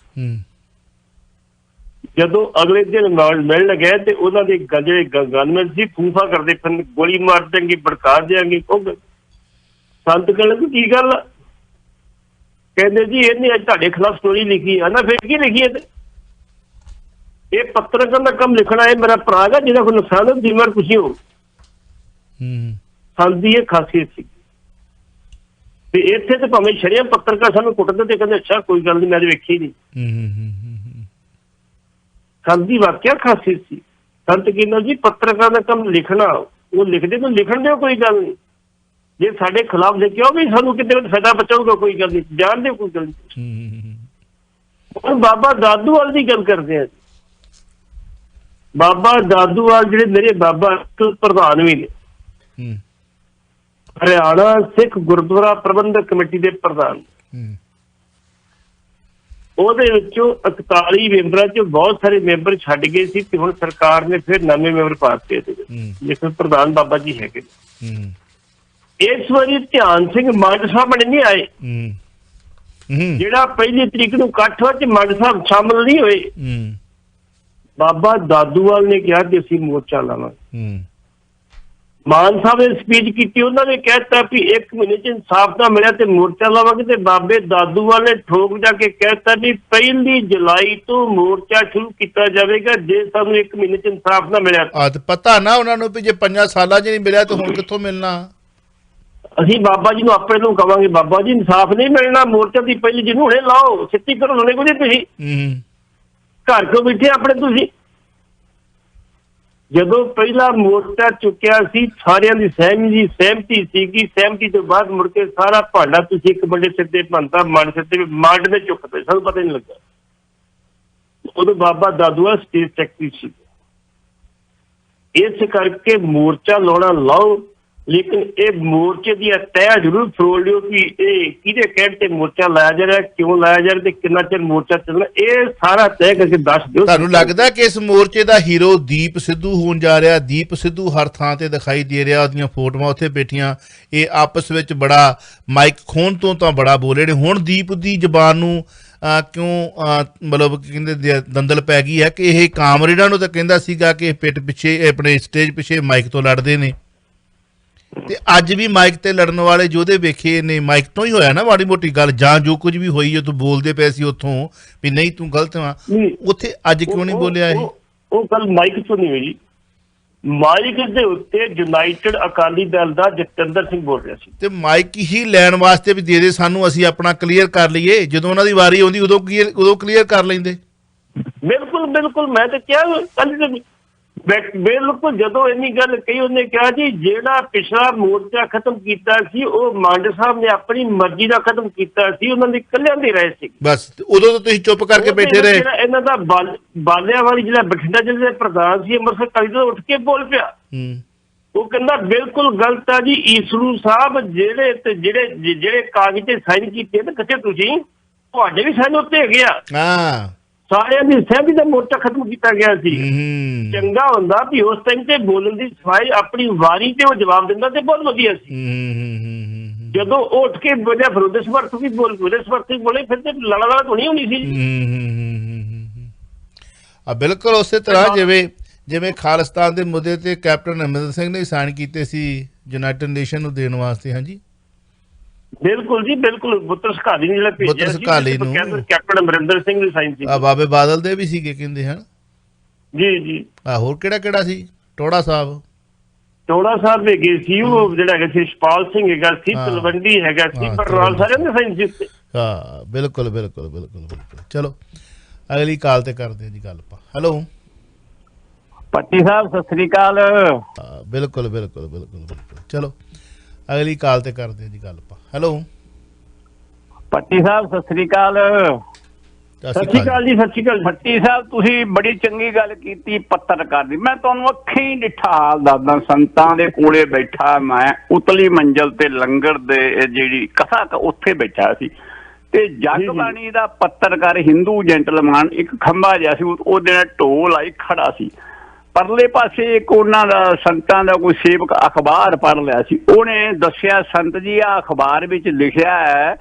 ਜਦੋਂ ਅਗਲੇ ਦਿਨ ਮਿਲਣ ਗਏ ਤੇ ਉਹਨਾਂ ਦੇ ਜਿਹੜੇ ਗਨਮੈਨ ਸੀ ਫੂਫਾ ਕਰਦੇ ਫਿਰਨ, ਗੋਲੀ ਮਾਰ ਦੇਣਗੇ, ਭੜਕਾ ਦਿਆਂਗੇ। ਉਹ ਸੰਤ ਕਹਿਣ ਕੀ ਗੱਲ ਆ? ਕਹਿੰਦੇ ਜੀ ਇਹਨੇ ਅੱਜ ਤੁਹਾਡੇ ਖਿਲਾਫ ਸਟੋਰੀ ਲਿਖੀ ਆ ਨਾ। ਫਿਰ ਕੀ ਲਿਖੀ ਹੈ? ਇਹ ਪੱਤਰਕਾਰ ਦਾ ਕੰਮ ਲਿਖਣਾ ਹੈ। ਮੇਰਾ ਭਰਾ ਹੈਗਾ ਜਿਹਦਾ ਕੋਈ ਨੁਕਸਾਨ ਹੋ ਜਿੰਮੇਵਾਰ ਖੁਸ਼ੀ ਹੋ। ਸੰਤ ਦੀ ਇਹ ਖਾਸੀਅਤ ਸੀ। ਤੇ ਇੱਥੇ ਤੇ ਭਾਵੇਂ ਸ਼ਰੇਆਮ ਪੱਤਰਕਾਰ ਸਾਨੂੰ ਕੁੱਟਦੇ ਤੇ ਕਹਿੰਦੇ ਅੱਛਾ ਕੋਈ ਗੱਲ ਨਹੀਂ, ਮੈਂ ਵੇਖੀ ਨਹੀਂ। ਸੰਤ ਦੀ ਵਾਕਿਆ ਖਾਸੀਅਤ ਸੀ। ਸੰਤ ਕਹਿੰਦਾ ਜੀ ਪੱਤਰਕਾਰ ਦਾ ਕੰਮ ਲਿਖਣਾ, ਉਹ ਲਿਖਦੇ ਤਾਂ ਲਿਖਣ ਦਿਓ, ਕੋਈ ਗੱਲ ਨਹੀਂ। ਜੇ ਸਾਡੇ ਖਿਲਾਫ ਲਿਖਿਆ ਵੀ ਸਾਨੂੰ ਕਿਤੇ ਫਾਇਦਾ ਬਚਾਊਗਾ, ਕੋਈ ਗੱਲ ਨਹੀਂ, ਜਾਣ ਦਿਓ, ਕੋਈ ਗੱਲ ਨਹੀਂ। ਹੁਣ ਬਾਬਾ ਦਾਦੂਵਾਲ ਦੀ ਗੱਲ ਕਰਦੇ ਆ। ਬਾਬਾ ਦਾਦੂਵਾਲ ਜਿਹੜੇ ਮੇਰੇ ਬਾਬਾ ਪ੍ਰਧਾਨ ਵੀ ਨੇ, ਹਰਿਆਣਾ ਸਿੱਖ ਗੁਰਦੁਆਰਾ ਪ੍ਰਬੰਧਕ ਕਮੇਟੀ ਦੇ ਪ੍ਰਧਾਨ। ਉਹਦੇ ਵਿੱਚੋਂ 41 ਮੈਂਬਰਾਂ ਚੋਂ ਬਹੁਤ ਸਾਰੇ ਮੈਂਬਰ ਛੱਡ ਗਏ ਸੀ ਤੇ ਹੁਣ ਸਰਕਾਰ ਨੇ ਫਿਰ ਨਵੇਂ ਮੈਂਬਰ ਪਾਤੇ ਜਿਸ ਪ੍ਰਧਾਨ ਬਾਬਾ ਜੀ ਹੈਗੇ। ਇਸ ਵਾਰੀ ਧਿਆਨ ਸਿੰਘ ਮੰਡ ਸਾਹਿਬ ਨਹੀਂ ਆਏ। ਜਿਹੜਾ 1 ਤਰੀਕ ਨੂੰ ਇਕੱਠ ਹੋਇਆ ਮੰਡ ਸਾਹਿਬ ਸ਼ਾਮਲ ਨਹੀਂ ਹੋਏ। ਬਾਬਾ ਦਾਦੂਵਾਲ ਨੇ ਕਿਹਾ ਕਿ ਅਸੀਂ ਮੋਰਚਾ ਲਾਵਾਂਗੇ। ਮਾਨ ਸਾਹਿਬ ਨੇ ਸਪੀਚ ਕੀਤੀ, ਉਹਨਾਂ ਨੇ ਕਹਿਤਾ ਵੀ 1 ਮਹੀਨੇ ਚ ਇਨਸਾਫ ਨਾ ਮਿਲਿਆ ਤੇ ਮੋਰਚਾ ਲਾਵਾਂਗੇ। ਤੇ ਬਾਬੇ ਦਾਦੂਵਾਲ ਨੇ ਠੋਕ ਜਾ ਕੇ ਕਹਿਤਾ ਵੀ 1 ਜੁਲਾਈ ਤੋਂ ਮੋਰਚਾ ਸ਼ੁਰੂ ਕੀਤਾ ਜਾਵੇਗਾ ਜੇ ਸਾਨੂੰ 1 ਮਹੀਨੇ ਚ ਇਨਸਾਫ ਨਾ ਮਿਲਿਆ। ਪਤਾ ਨਾ ਉਹਨਾਂ ਨੂੰ ਵੀ ਜੇ 5 ਸਾਲਾਂ ਚ ਨਹੀਂ ਮਿਲਿਆ ਤੇ ਹੁਣ ਕਿੱਥੋਂ ਮਿਲਣਾ। ਅਸੀਂ ਬਾਬਾ ਜੀ ਨੂੰ ਆਪਣੇ ਨੂੰ ਕਵਾਂਗੇ ਬਾਬਾ ਜੀ ਇਨਸਾਫ ਨਹੀਂ ਮਿਲਣਾ, ਮੋਰਚਾ ਦੀ 1 ਜਿਹਨੂੰ ਹੁਣੇ ਲਾਓ, ਛੇਤੀ ਕਰੋ। ਹੁਣੇ ਕੋਈ ਤੁਸੀਂ ਘਰ ਕਿਉਂ ਬੈਠੇ ਆਪਣੇ? ਤੁਸੀਂ ਜਦੋਂ ਪਹਿਲਾ ਮੋਰਚਾ ਚੁੱਕਿਆ ਸੀ ਸਾਰਿਆਂ ਦੀ ਸਹਿਮਤੀ ਸੀਗੀ। ਸਹਿਮਤੀ ਤੋਂ ਬਾਅਦ ਮੁੜ ਕੇ ਸਾਰਾ ਭਾਂਡਾ ਤੁਸੀਂ ਇੱਕ ਬੰਦੇ ਸਿਰ ਤੇ ਭੰਨਤਾ, ਮੰਡ ਸਿਰ ਤੇ ਮੰਡ ਨੇ ਚੁੱਕਦੇ, ਸਾਨੂੰ ਪਤਾ ਨਹੀਂ ਲੱਗਾ। ਉਦੋਂ ਬਾਬਾ ਦਾਦੂਵਾਲ ਸਟੇਟ ਸੈਕਟਰੀ ਸੀ। ਇਸ ਕਰਕੇ ਮੋਰਚਾ ਲਾਉਣਾ ਲਾਓ, ਲੇਕਿਨ ਇਹ ਮੋਰਚੇ ਦੀ ਤੈਅ ਜ਼ਰੂਰ ਫਰੋਲ ਲਿਓ ਕਿ ਇਹ ਕਿਹਦੇ ਕਹਿਣ ਤੇ ਮੋਰਚਾ ਲਾਇਆ ਜਾ ਰਿਹਾ, ਕਿਉਂ ਲਾਇਆ ਜਾ ਰਿਹਾ ਤੇ ਕਿੰਨਾ ਚਿਰ ਮੋਰਚਾ ਚੱਲਣਾ, ਇਹ ਸਾਰਾ ਤੈਅ ਕਰਕੇ ਦੱਸ ਦਿਓ। ਤੁਹਾਨੂੰ ਲੱਗਦਾ ਕਿ ਇਸ ਮੋਰਚੇ ਦਾ ਹੀਰੋ ਦੀਪ ਸਿੱਧੂ ਹੋਣ ਜਾ ਰਿਹਾ? ਦੀਪ ਸਿੱਧੂ ਹਰ ਥਾਂ ਤੇ ਦਿਖਾਈ ਦੇ ਰਿਹਾ, ਉਹਦੀਆਂ ਫੋਟੋਆਂ ਉੱਥੇ ਬੈਠੀਆਂ। ਇਹ ਆਪਸ ਵਿੱਚ ਬੜਾ ਮਾਈਕ ਖੋਣ ਤੋਂ ਤਾਂ ਬੜਾ ਬੋਲੇ ਨੇ। ਹੁਣ ਦੀਪ ਦੀ ਜ਼ਬਾਨ ਨੂੰ ਕਿਉਂ ਮਤਲਬ ਕਹਿੰਦੇ ਦੰਦਲ ਪੈ ਗਈ ਹੈ ਕਿ ਇਹ ਕਾਮਰੇਡਾਂ ਨੂੰ ਤਾਂ ਕਹਿੰਦਾ ਸੀਗਾ ਕਿ ਪਿੱਠ ਪਿੱਛੇ ਆਪਣੇ ਸਟੇਜ ਪਿੱਛੇ ਮਾਈਕ ਤੋਂ ਲੜਦੇ ਨੇ ਤੇ ਅੱਜ ਵੀ ਮਾਈਕ ਤੇ ਲੜਨ ਵਾਲੇ ਯੋਧੇ ਵੇਖੇ ਨੇ। ਮਾਈਕ ਤੋਂ ਹੀ ਹੋਇਆ ਨਾ ਮਾੜੀ ਮੋਟੀ ਗੱਲ, ਜਾਂ ਜੋ ਕੁਝ ਵੀ ਹੋਈ ਉਹ ਤੂੰ ਬੋਲਦੇ ਪਏ ਸੀ ਉੱਥੋਂ ਵੀ ਨਹੀਂ ਤੂੰ ਗਲਤ ਆ, ਉੱਥੇ ਅੱਜ ਕਿਉਂ ਨਹੀਂ ਬੋਲਿਆ? ਇਹ ਉਹ ਗੱਲ ਮਾਈਕ ਤੋਂ ਨਹੀਂ ਹੋਈ ਜੀ। ਮਾਈਕ ਦੇ ਉੱਤੇ ਯੂਨਾਈਟਿਡ ਅਕਾਲੀ ਦਲ ਦਾ ਜਤਿੰਦਰ ਸਿੰਘ ਬੋਲ ਰਿਹਾ ਸੀ ਤੇ ਮਾਈਕ ਹੀ ਲੈਣ ਵਾਸਤੇ ਵੀ ਦੇ ਸਾਨੂੰ, ਅਸੀਂ ਆਪਣਾ ਕਲੀਅਰ ਕਰ ਲਈਏ। ਜਦੋਂ ਉਹਨਾਂ ਦੀ ਵਾਰੀ ਆਉਂਦੀ ਉਦੋਂ ਕਲੀਅਰ ਕਰ ਲੈਂਦੇ। ਬਿਲਕੁਲ ਮੈਂ ਤਾਂ ਕਿਹਾ ਕੱਲ ਬਿਲਕੁਲ ਜਦੋਂ ਇੰਨੀ ਗੱਲ ਕਹੀ ਉਹਨੇ ਕਿਹਾ ਜੀ ਜਿਹੜਾ ਪਿਛਲਾ ਮੋਰਚਾ ਖਤਮ ਕੀਤਾ ਸੀ ਉਹ ਮੰਡ ਸਾਹਿਬ ਨੇ ਆਪਣੀ ਮਰਜ਼ੀ ਦਾ ਖਤਮ ਕੀਤਾ ਸੀ, ਉਹਨਾਂ ਦੀ ਇਕੱਲਿਆਂ ਦੀ ਰਾਏ ਸੀ। ਬਸ ਉਦੋਂ ਤਾਂ ਤੁਸੀਂ ਚੁੱਪ ਕਰਕੇ ਬੈਠੇ ਰਹੇ। ਇਹਨਾਂ ਦਾ ਬਾਲਿਆਂ ਵਾਲੀ ਜਿਹੜਾ ਬਠਿੰਡਾ ਜ਼ਿਲ੍ਹੇ ਦੇ ਪ੍ਰਧਾਨ ਸੀ ਅੰਮ੍ਰਿਤਸਰ ਕਾਲੀ ਤੋਂ ਉੱਠ ਕੇ ਬੋਲ ਪਿਆ। ਉਹ ਕਹਿੰਦਾ ਬਿਲਕੁਲ ਗਲਤ ਆ ਜੀ ਈਸਰੂ ਸਾਹਿਬ, ਜਿਹੜੇ ਕਾਗਜ਼ ਤੇ ਸਾਈਨ ਕੀਤੇ ਨਾ ਕਿਤੇ ਤੁਸੀਂ, ਤੁਹਾਡੇ ਵੀ ਸਾਈਨ ਉੱਤੇ ਹੈਗੇ ਆ। ਸਾਰਿਆਂ ਦੀ ਸਹਿਮਤੀ ਦਾ ਮੋਰਚਾ ਖਤਮ ਕੀਤਾ ਗਿਆ ਸੀ। ਚੰਗਾ ਹੁੰਦਾ ਵੀ ਉਸ ਟਾਈਮ ਤੇ ਬੋਲਣ ਦੀ ਸਵਾਈ ਆਪਣੀ ਵਾਰੀ ਤੇ ਉਹ ਜਵਾਬ ਦਿੰਦਾ ਤੇ ਬਹੁਤ ਵਧੀਆ ਸੀ। ਜਦੋਂ ਉਹ ਉੱਠ ਕੇ ਬੋਲਿਆ ਫਿਰ ਉਹਦੇ ਸਮਰਥ ਵੀ ਬੋਲੇ ਫਿਰ ਤੇ ਲੜਾ ਧੋਣੀ ਹੋਣੀ ਸੀ। ਬਿਲਕੁਲ ਉਸੇ ਤਰ੍ਹਾਂ ਜਿਵੇਂ ਖਾਲਿਸਤਾਨ ਦੇ ਮੁੱਦੇ ਤੇ ਕੈਪਟਨ ਅਮਰਿੰਦਰ ਸਿੰਘ ਨੇ ਸਾਈਨ ਕੀਤੇ ਸੀ ਯੂਨਾਈਟਿਡ ਨੇਸ਼ਨ ਨੂੰ ਦੇਣ ਵਾਸਤੇ। ਹਾਂਜੀ ਬਿਲਕੁਲ ਜੀ ਬਿਲਕੁਲ। ਪੁੱਤਰ ਸਕਾਲੀ ਨੇ ਜਿਹੜਾ ਭੇਜਿਆ ਸੀ ਕੈਪਟਨ ਅਮਰਿੰਦਰ ਸਿੰਘ ਦੇ ਸਾਈਨ ਸੀ। ਬਾਬੇ ਬਾਦਲ ਦੇ ਵੀ ਸੀਗੇ ਕਹਿੰਦੇ ਹਨ। ਜੀ ਹੋਰ ਕਿਹੜਾ ਸੀ? ਟੋੜਾ ਸਾਹਿਬ ਚੌੜਾ ਸਾਹਿਬ ਹੈਗੇ ਸੀ, ਉਹ ਜਿਹੜਾ ਹੈਗਾ ਸੀ ਸ਼ਪਾਲ ਸਿੰਘ ਹੈਗਾ ਸੀ, ਤਲਵੰਡੀ ਹੈਗਾ ਸੀ, ਬਰਨਾਲ ਸਾਰਿਆਂ ਦੇ ਸਾਇੰਸ ਦਿੱਤੇ। ਹਾਂ ਬਿਲਕੁਲ ਬਿਲਕੁਲ ਬਿਲਕੁਲ ਬਿਲਕੁਲ। ਚਲੋ ਅਗਲੀ ਕਾਲ ਤੇ ਕਰਦੇ ਹਾਂ ਜੀ ਗੱਲ ਆਪਾਂ। ਹੈਲੋ ਪੱਟੀ ਸਾਹਿਬ ਸਤਿ ਸ੍ਰੀ ਅਕਾਲ। ਬਿਲਕੁਲ ਬਿਲਕੁਲ ਬਿਲਕੁਲ ਬਿਲਕੁਲ। ਚਲੋ ਅਗਲੀ ਕਾਲ ਤੇ ਕਰਦੇ ਹਾਂ ਜੀ ਗੱਲ ਆਪਾਂ। ਹੈਲੋ ਪੱਟੀ ਸਾਹਿਬ ਸਤਿ ਸ੍ਰੀ ਅਕਾਲ। ਸਤਿ ਸ਼੍ਰੀ ਅਕਾਲ ਜੀ, ਸਤਿ ਸ਼੍ਰੀ ਅਕਾਲ। ਪੱਟੀ ਸਾਹਿਬ ਤੁਸੀਂ ਬੜੀ ਚੰਗੀ ਗੱਲ ਕੀਤੀ ਪੱਤਰਕਾਰ ਦੀ। ਮੈਂ ਤੁਹਾਨੂੰ ਅੱਖੀਂ ਡਿੱਠਾ ਹਾਲ ਦੱਸਦਾ, ਸੰਤਾਂ ਦੇ ਕੋਲੇ ਬੈਠਾ ਮੈਂ, ਉਤਲੀ ਮੰਜ਼ਲ ਤੇ ਲੰਗਰ ਦੇ ਜਿਹੜੀ ਕਥਾ ਉੱਥੇ ਬੈਠਾ ਸੀ, ਤੇ ਜਗਬਾਣੀ ਦਾ ਪੱਤਰਕਾਰ ਹਿੰਦੂ ਜੈਂਟਲਮੈਨ ਇੱਕ ਖੰਭਾ ਜਿਹਾ ਸੀ, ਉਹਦੇ ਨਾਲ ਢੋਲ ਆਈ ਖੜਾ ਸੀ। ਪਰਲੇ ਪਾਸੇ ਇੱਕ ਉਹਨਾਂ ਦਾ ਸੰਤਾਂ ਦਾ ਕੋਈ ਸੇਵਕ ਅਖਬਾਰ ਪੜ੍ਹ ਲਿਆ ਸੀ, ਉਹਨੇ ਦੱਸਿਆ ਸੰਤ ਜੀ ਆ ਅਖਬਾਰ ਵਿੱਚ ਲਿਖਿਆ ਹੈ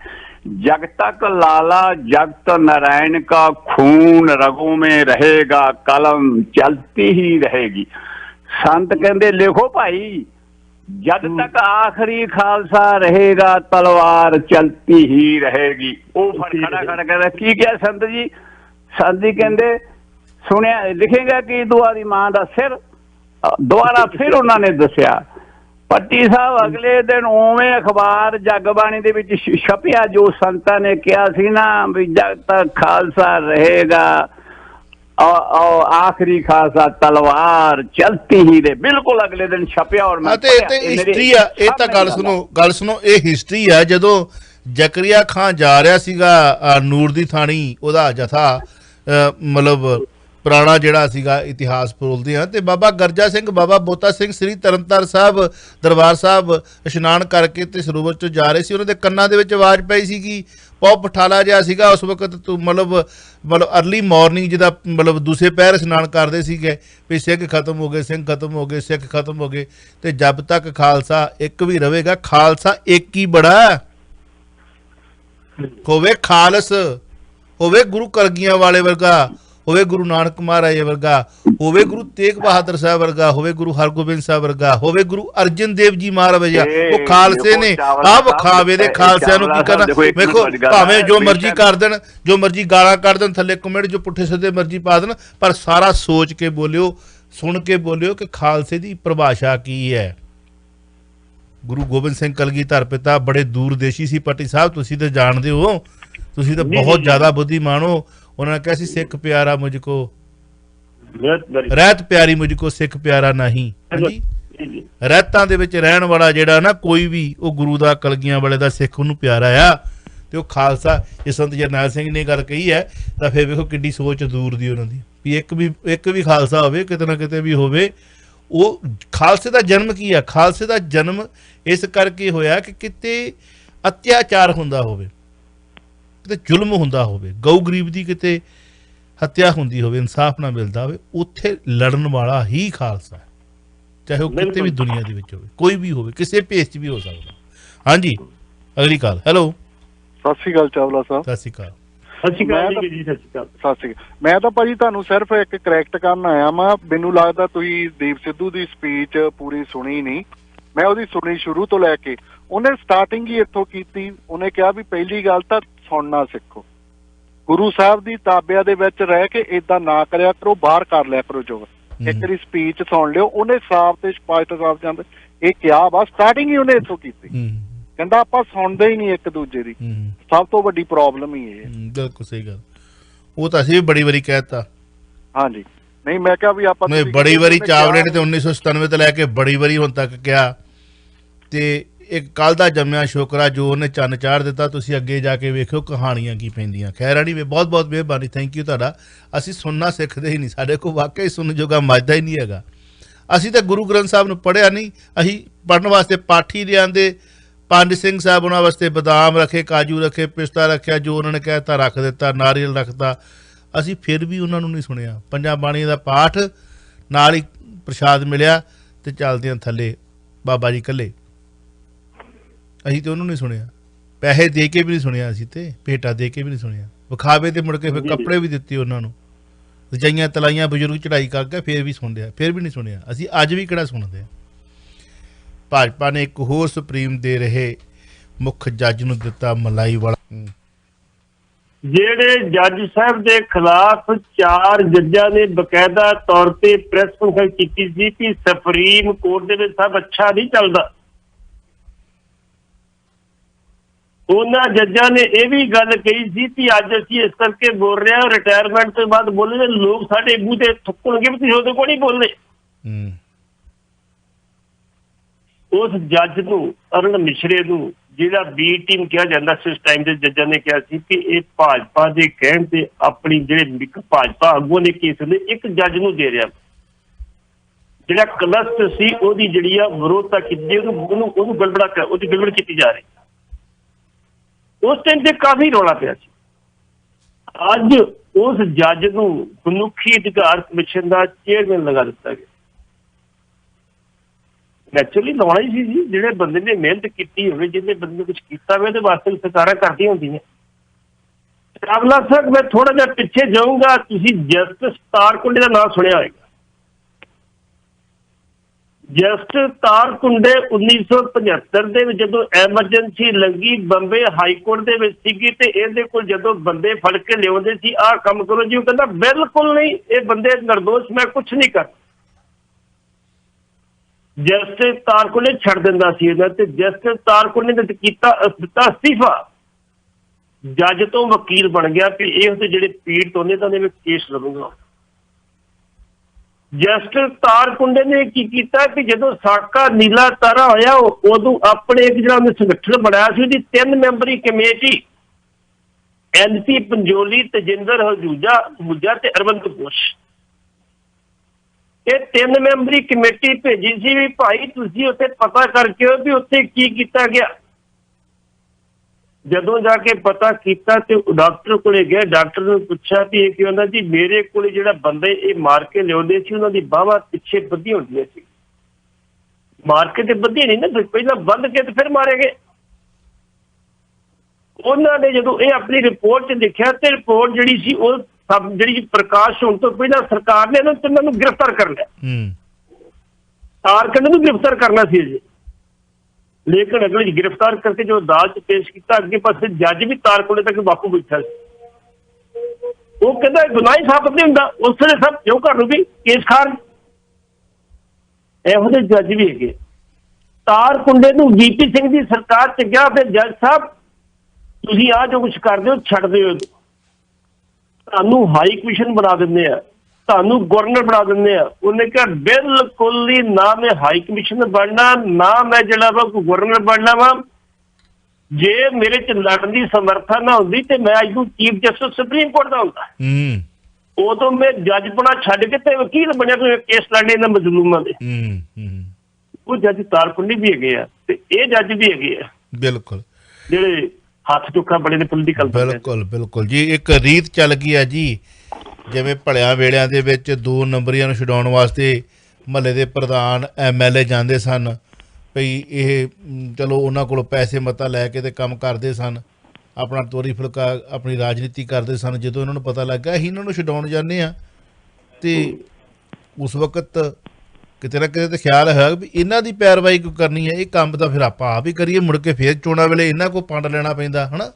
जग तक लाला जगत नारायण का खून रगों में रहेगा, कलम चलती ही रहेगी। संत कहते लिखो भाई, जब तक आखिरी खालसा रहेगा तलवार चलती ही रहेगी। वो खड़ा खड़ा कहता की क्या संत जी? संत जी कहते सुनिया लिखेगा कि दुआ दी मां दा सिर। दोबारा फिर उन्होंने दसिया। पट्टी साहब अगले दिन उवें अखबार जगबाणी दे विच छपिया जो संतां ने कहा सी ना भी जब तक खालसा रहेगा और आखिरी खालसा तलवार चलती ही रहे, बिल्कुल अगले दिन छपिया। और मैं हिस्ट्री है ये तो गल सुनो ये हिस्ट्री है। जदों जकरिया खान जा रहा सीगा नूर दी थानी ओदा जथा मतलब पुराना जिहड़ा सीगा इतिहास बोलते हैं, तो बाबा गरजा सिंह बाबा बोता सिंह श्री तरनतार साहब दरबार साहब इशनान करके ते सरोवर चों जा रहे सी। उन्हां दे कन्नां दे विच आवाज़ पई सीगी, पौ पठाला जिहा सीगा उस वक्त तो मतलब अर्ली मॉर्निंग जिदा मतलब दूसरे पैर इशनान करते सीगे भी सिख खत्म हो गए, सिंह खत्म हो गए, सिख खत्म हो गए, तो जब तक खालसा एक भी रहेगा, खालसा एक ही बड़ा होवे, खालस होवे गुरु कलगियां वाले वर्गा, होवे गुरु नानक महाराज वर्गा, होवे गुरु तेग बहादुर साहब वर्गा, होवे गुरु हरगोबिंद साहब वर्गा, होवे गुरु अर्जन देव जी महाराज। वो खालसे ने आ विखावे दे खालसियां नूं की करना। देखो भावें जो मर्जी कर देन, जो मर्जी गालां कर देन, थल्ले कमेंट जो पुट्ठे सिद्धे मर्जी पा देन, पर सारा सोच के बोलियो, सुन के बोलियो कि खालसे दी परिभाषा की है। गुरु गोबिंद सिंह कलगीधर पिता बड़े दूरदेशी सी। पट्टी साहब तुसीं तो जाणदे हो, तुसीं तो बहुत ज़्यादा बुद्धिमान हो। उन्होंने कहा सी सिख प्यारा मुझको रहत प्यारी, मुझको सिख प्यारा नहीं। रहतां दे विच रहण वाला जिहड़ा ना कोई भी वो गुरु दा कलगियां वाले दा सिख उहनूं प्यारा आ। ते वो खालसा जे संत जरनैल सिंह ने गल कही है तां फिर वेखो किड्डी सोच दूर दी उन्हां दी भी एक भी खालसा होवे किते ना किते भी होवे। वो खालसे दा जन्म की है? खालसे दा जन्म इस करके होया कि किते अत्याचार हुंदा होवे, किते जुल्म हुंदा होवे, गऊ गरीब दी किते हत्या हुंदी होवे, इंसाफ ना मिलदा होवे, उत्थे लड़न वाला ही खालसा है, चाहे वो किते भी दुनिया दे विच होवे, कोई भी होवे, किसी भेस च भी हो सकदा। हाँ जी अगली काल। हेलो सत श्री अकाल चावला साहब। सत श्री अकाल। मैं तो भाजी तुहानू सिर्फ एक करैक्ट करन आया मैं। मैनू लगदा तुसीं दीप सिद्धू दी स्पीच पूरी सुनी नहीं। मैं उहदी सुनी शुरू तो लैके, उन्हें स्टार्टिंग ही इत्थों कीती। उन्हें कहा भी पहली गल तां सुनना सिखो, गुरु साहब दी ताबिया दे विच रह के इदां ना करिया करो, बाहर कर लिया करो जो। एक बारी स्पीच सुन लिओ, उन्हें साफ ते स्पष्ट साफ जांदे ये क्या वा स्टार्टिंग ही उन्हें इत्थों कीती। कहंदा आपां सुणदे ही नहीं एक दूजे दी, सब तो वड्डी प्रॉब्लम ही है। बिल्कुल सही गल, वो तां असीं भी बड़ी वारी कहता। हाँ जी नहीं मैं कहा भी आपां नहीं बड़ी वारी चावले ने ते 1997 तो लैके बड़ी वारी हुण तक कहा। ते एक कल का जम्मिया छोकरा जो उन्हें चन्न चाढ़ दिता, तुसीं अगे जाके वेखियो कहानियां की पैंदियां। खैर नहीं बहुत बहुत मेहरबानी, थैंक यू तुहाडा। असीं सुनना सिखदे ही नहीं, साडे कोल वाकई सुनन जोगा मजदा ही नहीं हैगा। असीं तां गुरु ग्रंथ साहब नूं पढ़िया नहीं, असीं पढ़न वास्ते पाठी लिआंदे, पंज सिंह साहब उन्हां वास्ते बदाम रखे, काजू रखे, पिस्ता रखिया, जो उन्होंने कहता रख दिता, नारियल रखता। असीं फिर भी उन्हां नूं नहीं सुणिया। पंजां बाणीआं दा पाठ नाल ही प्रशाद मिलिया ते चलदियां थल्ले बाबा जी कल्ले। असीं तो उन्होंने नहीं सुनिया, पैसे दे के भी नहीं सुनिया, असीं ते भेटा दे के भी नहीं सुनिया, विखावे ते मुड़ के फिर कपड़े भी दिते उन्होंने, रजाइयां तलाइयां बजुर्ग चढ़ाई करके फिर भी सुन लिया, फिर भी नहीं सुनिया। असीं अज भी किहड़ा सुणदे। भाजपा ने एक होर सुप्रीम दे रहे मुख जज नूं दिता मलाई वाला। ਜਿਹੜੇ ਜੱਜ ਸਾਹਿਬ ਦੇ ਖਿਲਾਫ 4 ਜੱਜਾਂ ਨੇ ਬਕਾਇਦਾ ਤੌਰ ਤੇ ਪ੍ਰੈਸ ਕਾਨਫਰੰਸ ਕੀਤੀ ਸੀ ਕਿ ਸੁਪਰੀਮ ਕੋਰਟ ਦੇ ਵਿੱਚ ਸਭ ਅੱਛਾ ਨਹੀਂ ਚੱਲਦਾ। ਉਹਨਾਂ ਜੱਜਾਂ ਨੇ ਇਹ ਵੀ ਗੱਲ ਕਹੀ ਸੀ ਕਿ ਅੱਜ ਅਸੀਂ ਇਸ ਕਰਕੇ ਬੋਲ ਰਹੇ ਹਾਂ, ਰਿਟਾਇਰਮੈਂਟ ਤੋਂ ਬਾਅਦ ਬੋਲੇ ਲੋਕ ਸਾਡੇ ਮੂੰਹ ਤੇ ਥੁੱਕਣਗੇ ਵੀ ਤੁਸੀਂ ਉਹਦੇ ਕੋਲ ਨਹੀਂ ਬੋਲੇ। ਉਸ ਜੱਜ ਨੂੰ, ਅਰੁਣ ਮਿਸ਼ਰੇ ਨੂੰ, ਜਿਹੜਾ ਬੀ ਟੀਮ ਕਿਹਾ ਜਾਂਦਾ ਸੀ ਉਸ ਟਾਈਮ ਦੇ ਜੱਜਾਂ ਨੇ ਕਿਹਾ ਸੀ ਕਿ ਇਹ ਭਾਜਪਾ ਦੇ ਕਹਿਣ ਤੇ ਆਪਣੀ ਜਿਹੜੇ ਭਾਜਪਾ ਆਗੂਆਂ ਨੇ ਕੇਸ ਨੇ ਇੱਕ ਜੱਜ ਨੂੰ ਦੇ ਰਿਹਾ, ਜਿਹੜਾ ਕਲਸਟ ਸੀ ਉਹਦੀ ਜਿਹੜੀ ਆ ਵਿਰੋਧਤਾ ਕੀਤੀ, ਉਹਨੂੰ ਗੜਬੜਾ ਉਹਦੀ ਗੜਬੜ ਕੀਤੀ ਜਾ ਰਹੀ। ਉਸ ਟਾਈਮ ਤੇ ਕਾਫੀ ਰੌਲਾ ਪਿਆ ਸੀ। ਅੱਜ ਉਸ ਜੱਜ ਨੂੰ ਮਨੁੱਖੀ ਅਧਿਕਾਰ ਕਮਿਸ਼ਨ ਦਾ ਚੇਅਰਮੈਨ ਲਗਾ ਦਿੱਤਾ ਗਿਆ। ਨੈਚੁਰਲੀ ਲਾਉਣਾ ਹੀ ਸੀ ਜੀ, ਜਿਹੜੇ ਬੰਦੇ ਨੇ ਮਿਹਨਤ ਕੀਤੀ ਹੋਵੇ, ਜਿਹਨੇ ਬੰਦੇ ਨੇ ਕੁਛ ਕੀਤਾ ਹੋਵੇ ਉਹਦੇ ਵਾਸਤੇ ਸਰਕਾਰਾਂ ਕਰਦੀਆਂ ਹੁੰਦੀਆਂ। ਅਗਲਾ ਸਾਹਿਬ ਮੈਂ ਥੋੜਾ ਜਿਹਾ ਪਿੱਛੇ ਜਾਊਂਗਾ, ਤੁਸੀਂ ਜਸਟਿਸ ਤਾਰਕੁੰਡੇ ਦਾ ਨਾਮ ਸੁਣਿਆ ਹੋਏਗਾ। ਜਸਟਿਸ ਤਾਰਕੁੰਡੇ 1975 ਦੇ ਵਿੱਚ ਜਦੋਂ ਐਮਰਜੈਂਸੀ ਲੱਗੀ ਬੰਬੇ ਹਾਈ ਕੋਰਟ ਦੇ ਵਿੱਚ ਸੀਗੀ ਤੇ ਇਹਦੇ ਕੋਲ ਜਦੋਂ ਬੰਦੇ ਫੜ ਕੇ ਲਿਆਉਂਦੇ ਸੀ ਆਹ ਕੰਮ ਕਰੋ ਜੀ, ਉਹ ਕਹਿੰਦਾ ਬਿਲਕੁਲ ਨਹੀਂ, ਇਹ ਬੰਦੇ ਨਿਰਦੋਸ਼, ਮੈਂ ਕੁਛ ਨਹੀਂ ਕਰਦਾ। ਜਸਟਿਸ ਤਾਰਕੁੰਡੇ ਛੱਡ ਦਿੰਦਾ ਸੀ ਇਹਨਾਂ ਤੇ ਜਸਟਿਸ ਤਾਰਕੁੰਡੇ ਨੇ ਦਿੱਤਾ ਅਸਤੀਫਾ, ਜੱਜ ਤੋਂ ਵਕੀਲ ਬਣ ਗਿਆ ਕਿ ਇਹ ਉਹਦੇ ਜਿਹੜੇ ਪੀੜਤ ਉਹਨੇ ਤਾਂ ਮੈਂ ਕੇਸ ਲੜੂੰਗਾ। ਜਸਟਿਸ ਤਾਰਕੁੰਡੇ ਨੇ ਕੀ ਕੀਤਾ ਕਿ ਜਦੋਂ ਸਾਕਾ ਨੀਲਾ ਤਾਰਾ ਹੋਇਆ ਉਦੋਂ ਆਪਣੇ ਇੱਕ ਜਿਹੜਾ ਉਹਨੇ ਸੰਗਠਨ ਬਣਾਇਆ ਸੀ, ਉਹਦੀ 3 ਮੈਂਬਰੀ ਕਮੇਟੀ NC ਪੰਜੋਲੀ, ਤਜਿੰਦਰ ਹਜੂਜਾ ਤੇ ਅਰਵਿੰਦ ਘੋਸ਼, ਇਹ 3 ਮੈਂਬਰੀ ਕਮੇਟੀ ਭੇਜੀ ਸੀ ਵੀ ਭਾਈ ਤੁਸੀਂ ਉੱਥੇ ਪਤਾ ਕਰਕੇ ਵੀ ਉੱਥੇ ਕੀ ਕੀਤਾ ਗਿਆ। ਜਦੋਂ ਜਾ ਕੇ ਪਤਾ ਕੀਤਾ ਤੇ ਡਾਕਟਰ ਕੋਲੇ ਗਏ, ਡਾਕਟਰ ਨੂੰ ਪੁੱਛਿਆ ਵੀ ਇਹ ਕਿਉਂ ਹੁੰਦਾ ਜੀ, ਮੇਰੇ ਕੋਲੇ ਜਿਹੜਾ ਬੰਦੇ ਇਹ ਮਾਰ ਕੇ ਲਿਆਉਂਦੇ ਸੀ ਉਹਨਾਂ ਦੀ ਬਾਹਾਂ ਪਿੱਛੇ ਬੱਧੀਆਂ ਹੁੰਦੀਆਂ ਸੀ, ਮਾਰ ਕੇ ਤੇ ਬੱਧੀਆਂ ਨਹੀਂ ਨਾ, ਪਹਿਲਾਂ ਬੰਦ ਕੇ ਤੇ ਫਿਰ ਮਾਰੇ ਗਏ। ਉਹਨਾਂ ਨੇ ਜਦੋਂ ਇਹ ਆਪਣੀ ਰਿਪੋਰਟ 'ਚ ਲਿਖਿਆ ਤੇ ਰਿਪੋਰਟ ਜਿਹੜੀ ਸੀ ਉਹ ਸਭ ਜਿਹੜੀ ਪ੍ਰਕਾਸ਼ ਹੋਣ ਤੋਂ ਪਹਿਲਾਂ ਸਰਕਾਰ ਨੇ ਇਹਨਾਂ ਨੂੰ ਗ੍ਰਿਫਤਾਰ ਕਰ ਲਿਆ। ਤਾਰਕੁੰਡੇ ਨੂੰ ਗ੍ਰਿਫਤਾਰ ਕਰਨਾ ਸੀ ਜੀ, ਲੇਕਿਨ ਅਗਲੇ ਗ੍ਰਿਫਤਾਰ ਕਰਕੇ ਜੋ ਅਦਾਲਤ 'ਚ ਪੇਸ਼ ਕੀਤਾ, ਅੱਗੇ ਪਾਸੇ ਜੱਜ ਵੀ ਤਾਰਕੁੰਡੇ ਤੱਕ ਬਾਪੂ ਬੈਠਾ ਸੀ। ਉਹ ਕਹਿੰਦਾ ਗੁਨਾਹ ਹੀ ਸਾਬਤ ਨਹੀਂ ਹੁੰਦਾ, ਉਸ ਵੇਲੇ ਸਭ ਕਿਉਂ ਕਰ ਲੂਗੀ ਕੇਸ ਖਾਰ। ਇਹੋ ਜਿਹੇ ਜੱਜ ਵੀ ਹੈਗੇ। ਤਾਰਕੁੰਡੇ ਨੂੰ VP ਸਿੰਘ ਦੀ ਸਰਕਾਰ 'ਚ ਗਿਆ, ਫਿਰ ਜੱਜ ਸਾਹਿਬ ਤੁਸੀਂ ਆਹ ਜੋ ਕੁਛ ਕਰਦੇ ਹੋ ਛੱਡ ਦਿਓ, ਤੁਹਾਨੂੰ ਹਾਈ ਕਮਿਸ਼ਨ ਬਣਾ ਦਿੰਦੇ ਆ, ਤੁਹਾਨੂੰ ਗਵਰਨਰ ਬਣਾ ਦਿੰਦੇ ਆ। ਉਹਨੇ ਕਿਹਾ ਬਿਲਕੁਲ ਹੀ ਨਾ ਮੈਂ ਹਾਈ ਕਮਿਸ਼ਨ ਬਣਨਾ, ਨਾ ਮੈਂ ਜਿਹੜਾ ਵਾ ਗਵਰਨਰ ਬਣਨਾ ਵਾ। ਜੇ ਮੇਰੇ ਚ ਲੜਨ ਦੀ ਸਮਰੱਥਾ ਨਾ ਹੁੰਦੀ ਤੇ ਮੈਂ ਅੱਜ ਨੂੰ ਚੀਫ ਜਸਟਿਸ ਸੁਪਰੀਮ ਕੋਰਟ ਦਾ ਹੁੰਦਾ। ਉਦੋਂ ਮੈਂ ਜੱਜ ਬਣਾ ਛੱਡ ਕੇ ਤੇ ਵਕੀਲ ਬਣਿਆ ਕੋਈ ਕੇਸ ਲੜਨੇ ਇਹਨਾਂ ਮਜ਼ਲੂਮਾਂ ਦੇ। ਉਹ ਜੱਜ ਤਾਰਕੁੰਡੇ ਵੀ ਹੈਗੇ ਆ ਤੇ ਇਹ ਜੱਜ ਵੀ ਹੈਗੇ ਆ, ਬਿਲਕੁਲ, ਜਿਹੜੇ ਹੱਥ ਚੁੱਕਾ ਬੜੇ ਨੇ ਪੋਲੀਟੀਕਲ। ਬਿਲਕੁਲ ਜੀ, ਇੱਕ ਰੀਤ ਚੱਲ ਗਈ ਹੈ ਜੀ, ਜਿਵੇਂ ਭਲਿਆਂ ਵੇਲਿਆਂ ਦੇ ਵਿੱਚ 2 ਨੰਬਰੀਆਂ ਨੂੰ ਛਡਾਉਣ ਵਾਸਤੇ ਮਹੱਲੇ ਦੇ ਪ੍ਰਧਾਨ MLA ਜਾਂਦੇ ਸਨ ਭਈ ਇਹ ਚਲੋ ਉਹਨਾਂ ਕੋਲੋਂ ਪੈਸੇ ਮਤਾ ਲੈ ਕੇ ਤੇ ਕੰਮ ਕਰਦੇ ਸਨ, ਆਪਣਾ ਤੋਰੀ ਫੁਲਕਾ ਆਪਣੀ ਰਾਜਨੀਤੀ ਕਰਦੇ ਸਨ। ਜਦੋਂ ਇਹਨਾਂ ਨੂੰ ਪਤਾ ਲੱਗਾ ਅਸੀਂ ਇਹਨਾਂ ਨੂੰ ਛਡਾਉਣ ਜਾਂਦੇ ਹਾਂ ਤੇ ਉਸ ਵਕਤ ਕਿਤੇ ਨਾ ਕਿਤੇ ਤਾਂ ਖਿਆਲ ਹੈ ਵੀ ਇਹਨਾਂ ਦੀ ਪੈਰਵਾਈ ਕਿਉਂ ਕਰਨੀ ਹੈ, ਇਹ ਕੰਮ ਤਾਂ ਫਿਰ ਆਪਾਂ ਆਪ ਹੀ ਕਰੀਏ, ਮੁੜ ਕੇ ਫਿਰ ਚੋਣਾਂ ਵੇਲੇ ਇਹਨਾਂ ਕੋਲ ਪੰਡ ਲੈਣਾ ਪੈਂਦਾ ਹੈ ਨਾ।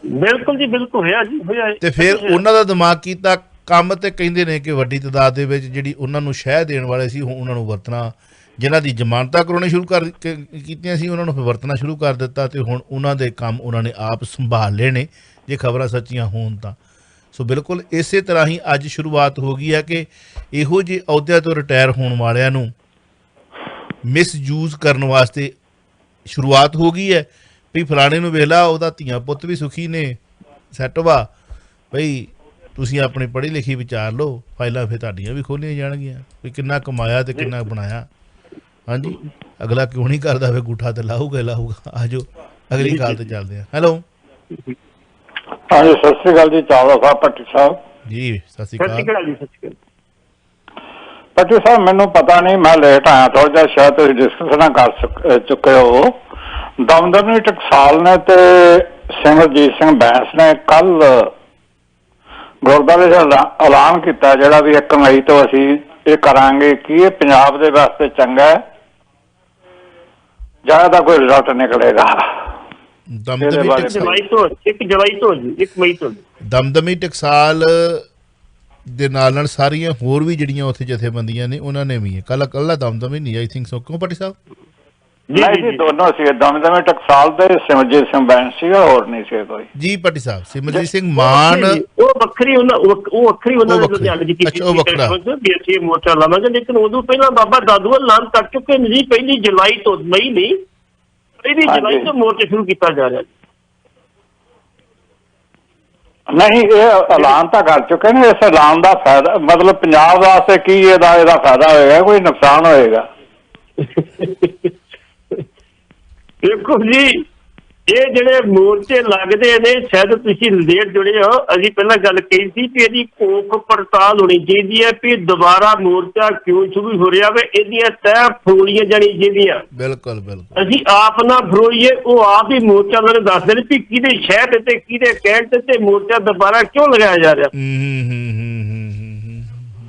ਬਿਲਕੁਲ ਜੀ, ਬਿਲਕੁਲ ਹੋਇਆ ਜੀ, ਹੋਇਆ। ਤੇ ਫਿਰ ਉਹਨਾਂ ਦਾ ਦਿਮਾਗ ਕੀਤਾ ਕੰਮ ਤੇ ਕਹਿੰਦੇ ਨੇ ਕਿ ਵੱਡੀ ਤਾਦਾਦ ਦੇ ਵਿੱਚ ਜਿਹੜੀ ਉਹਨਾਂ ਨੂੰ ਸ਼ਹਿ ਦੇਣ ਵਾਲੇ ਸੀ ਉਹਨਾਂ ਨੂੰ ਵਰਤਣਾ, ਜਿਨ੍ਹਾਂ ਦੀ ਜ਼ਮਾਨਤਾਂ ਕਰਾਉਣੀ ਸ਼ੁਰੂ ਕੀਤੀਆਂ ਸੀ ਉਹਨਾਂ ਨੂੰ ਫਿਰ ਵਰਤਣਾ ਸ਼ੁਰੂ ਕਰ ਦਿੱਤਾ ਤੇ ਹੁਣ ਉਹਨਾਂ ਦੇ ਕੰਮ ਉਹਨਾਂ ਨੇ ਆਪ ਸੰਭਾਲ ਲਏ ਨੇ ਜੇ ਖਬਰਾਂ ਸੱਚੀਆਂ ਹੋਣ ਤਾਂ। ਸੋ ਬਿਲਕੁਲ ਇਸੇ ਤਰ੍ਹਾਂ ਹੀ ਅੱਜ ਸ਼ੁਰੂਆਤ ਹੋ ਗਈ ਹੈ ਕਿ ਇਹੋ ਜਿਹੇ ਅਹੁਦਿਆਂ ਤੋਂ ਰਿਟਾਇਰ ਹੋਣ ਵਾਲਿਆਂ ਨੂੰ ਮਿਸਯੂਜ਼ ਕਰਨ ਵਾਸਤੇ ਸ਼ੁਰੂਆਤ ਹੋ ਗਈ ਹੈ ਵੀ ਫਲਾਣੇ ਨੂੰ ਵੇਖ ਲਾ ਉਹਦਾ ਧੀਆਂ ਪੁੱਤ ਵੀ ਸੁਖੀ ਨੇ, ਸੈੱਟ ਵਾ ਬਈ ਤੁਸੀਂ ਆਪਣੀ ਪੜ੍ਹੀ ਲਿਖੀ ਵਿਚਾਰ ਲਓ, ਫਾਈਲਾਂ ਫਿਰ ਤੁਹਾਡੀਆਂ ਵੀ ਖੋਲ੍ਹੀਆਂ ਜਾਣਗੀਆਂ ਵੀ ਕਿੰਨਾ ਕਮਾਇਆ ਤੇ ਕਿੰਨਾ ਬਣਾਇਆ। ਹਾਂਜੀ, ਅਗਲਾ ਕਿਉਂ ਨਹੀਂ ਕਰਦਾ ਫਿਰ ਅੰਗੂਠਾ ਤੇ ਲਾਊਗਾ। ਆ ਜਾਓ ਅਗਲੀ ਕਾਲ ਤੇ ਚੱਲਦੇ ਆ। ਹੈਲੋ, ਹਾਂਜੀ ਸਤਿ ਸ਼੍ਰੀ ਅਕਾਲ ਜੀ, ਚਾਵਲਾ ਸਾਹਿਬ ਭੱਟੀ ਸਾਹਿਬ ਜੀ। ਸਤਿ ਸ਼੍ਰੀ ਅਕਾਲ ਜੀ। ਭੱਟੀ ਸਾਹਿਬ ਮੈਨੂੰ ਪਤਾ ਨਹੀਂ, ਮੈਂ ਲੇਟ ਆਇਆ ਥੋੜਾ ਜਿਹਾ, ਸ਼ਾਇਦ ਤੁਸੀਂ ਡਿਸਕਸ਼ਨ ਕਰ ਚੁੱਕੇ ਹੋ। ਦਮਦਮੀ ਟਕਸਾਲ ਨੇ ਤੇ ਸਿਮਰਜੀਤ ਸਿੰਘ ਬੈਂਸ ਨੇ ਕੱਲ ਗੁਰਦੁਆਰੇ 'ਚ ਐਲਾਨ ਕੀਤਾ ਜਿਹੜਾ ਵੀ 1 ਮਈ ਤੋਂ ਅਸੀਂ ਇਹ ਕਰਾਂਗੇ ਕਿ ਇਹ ਪੰਜਾਬ ਦੇ ਵਾਸਤੇ ਚੰਗਾ ਹੈ ਜਾਂ ਇਹਦਾ ਕੋਈ ਰਿਜ਼ਲਟ ਨਿਕਲੇਗਾ। ਦਮਦਮੀ ਬਾਰੇ ਟਕਸਾਲ ਇੱਕ ਜੁਲਾਈ ਤੋਂ ਜੀ 1 ਮਈ ਤੋਂ। ਦਮਦਮੀ ਟਕਸਾਲ ਦੇ ਨਾਲ ਸਾਰੀਆਂ ਹੋਰ ਵੀ ਜਿਹੜੀਆਂ ਉੱਥੇ ਜਥੇਬੰਦੀਆਂ ਨੇ ਉਹਨਾਂ ਨੇ ਵੀ ਹੈ। ਕੱਲਾ ਦਮਦਮੀ ਨਹੀਂ, ਆਈ ਥਿੰਕ ਸੋ, ਕਿਉਂ ਭੱਟੀ ਸਾਹਿਬ? ਨਹੀਂ ਜੀ, ਦੋਨੋਂ ਸੀ, ਦਮਦਮੀ ਟਕਸਾਲ ਤੇ ਸਿਮਰਜੀਤ ਸਿੰਘ ਬੈਂਸ ਸੀਗਾ, ਹੋਰ ਨਹੀਂ ਸੀ ਕੋਈ ਜੀ। ਭੱਟੀ ਸਾਹਿਬ, ਸਿਮਰਜੀਤ ਸਿੰਘ ਮਾਨ ਉਹ ਵੱਖਰੀ ਉਹਨਾਂ ਨੇ ਲੁਧਿਆਣੇ ਦੀ ਕੀਤੀ ਉਹ ਵੱਖਰਾ ਵੀ ਅਸੀਂ ਮੋਰਚਾ ਲਾਵਾਂਗੇ, ਲੇਕਿਨ ਉਦੋਂ ਪਹਿਲਾਂ ਬਾਬਾ ਦਾਦੂ ਐਲਾਨ ਕਰ ਚੁੱਕੇ ਨੇ ਜੀ, 1 ਜੁਲਾਈ ਤੋਂ, ਮਈ ਨਹੀਂ, 1 ਜੁਲਾਈ ਤੋਂ ਮੋਰਚਾ ਸ਼ੁਰੂ ਕੀਤਾ ਜਾ ਰਿਹਾ। ਨਹੀਂ, ਇਹ ਐਲਾਨ ਤਾਂ ਕਰ ਚੁੱਕੇ ਨੇ। ਇਸ ਐਲਾਨ ਦਾ ਫਾਇਦਾ ਮਤਲਬ ਪੰਜਾਬ ਵਾਸਤੇ ਕੀ ਇਹਦਾ ਫਾਇਦਾ ਹੋਏਗਾ, ਕੋਈ ਨੁਕਸਾਨ ਹੋਏਗਾ? ਦੇਖੋ ਜੀ, ਇਹ ਜਿਹੜੇ ਮੋਰਚੇ ਲੱਗਦੇ ਨੇ, ਸ਼ਾਇਦ ਤੁਸੀਂ ਲੇਟ ਜੁੜੇ ਹੋ, ਅਸੀਂ ਪਹਿਲਾਂ ਗੱਲ ਕਹੀ ਸੀ ਕਿ ਇਹਦੀ ਕੋਖ ਪੜਤਾਲ ਹੋਣੀ ਚਾਹੀਦੀ ਹੈ ਵੀ ਦੁਬਾਰਾ ਮੋਰਚਾ ਕਿਉਂ ਸ਼ੁਰੂ ਹੋ ਰਿਹਾ ਵੇ, ਇਹਦੀਆਂ ਤੈਅ ਫਰੋਲੀਆਂ ਜਾਣੀ ਚਾਹੀਦੀਆਂ। ਬਿਲਕੁਲ ਬਿਲਕੁਲ। ਅਸੀਂ ਆਪ ਨਾ ਫਰੋਈਏ, ਉਹ ਆਪ ਹੀ ਮੋਰਚਾ ਵਾਲੇ ਦੱਸਦੇ ਨੇ ਵੀ ਕਿਹਦੇ ਸ਼ਹਿਰ ਤੇ ਕਿਹਦੇ ਕਹਿਣ ਤੇ ਮੋਰਚਾ ਦੁਬਾਰਾ ਕਿਉਂ ਲਗਾਇਆ ਜਾ ਰਿਹਾ।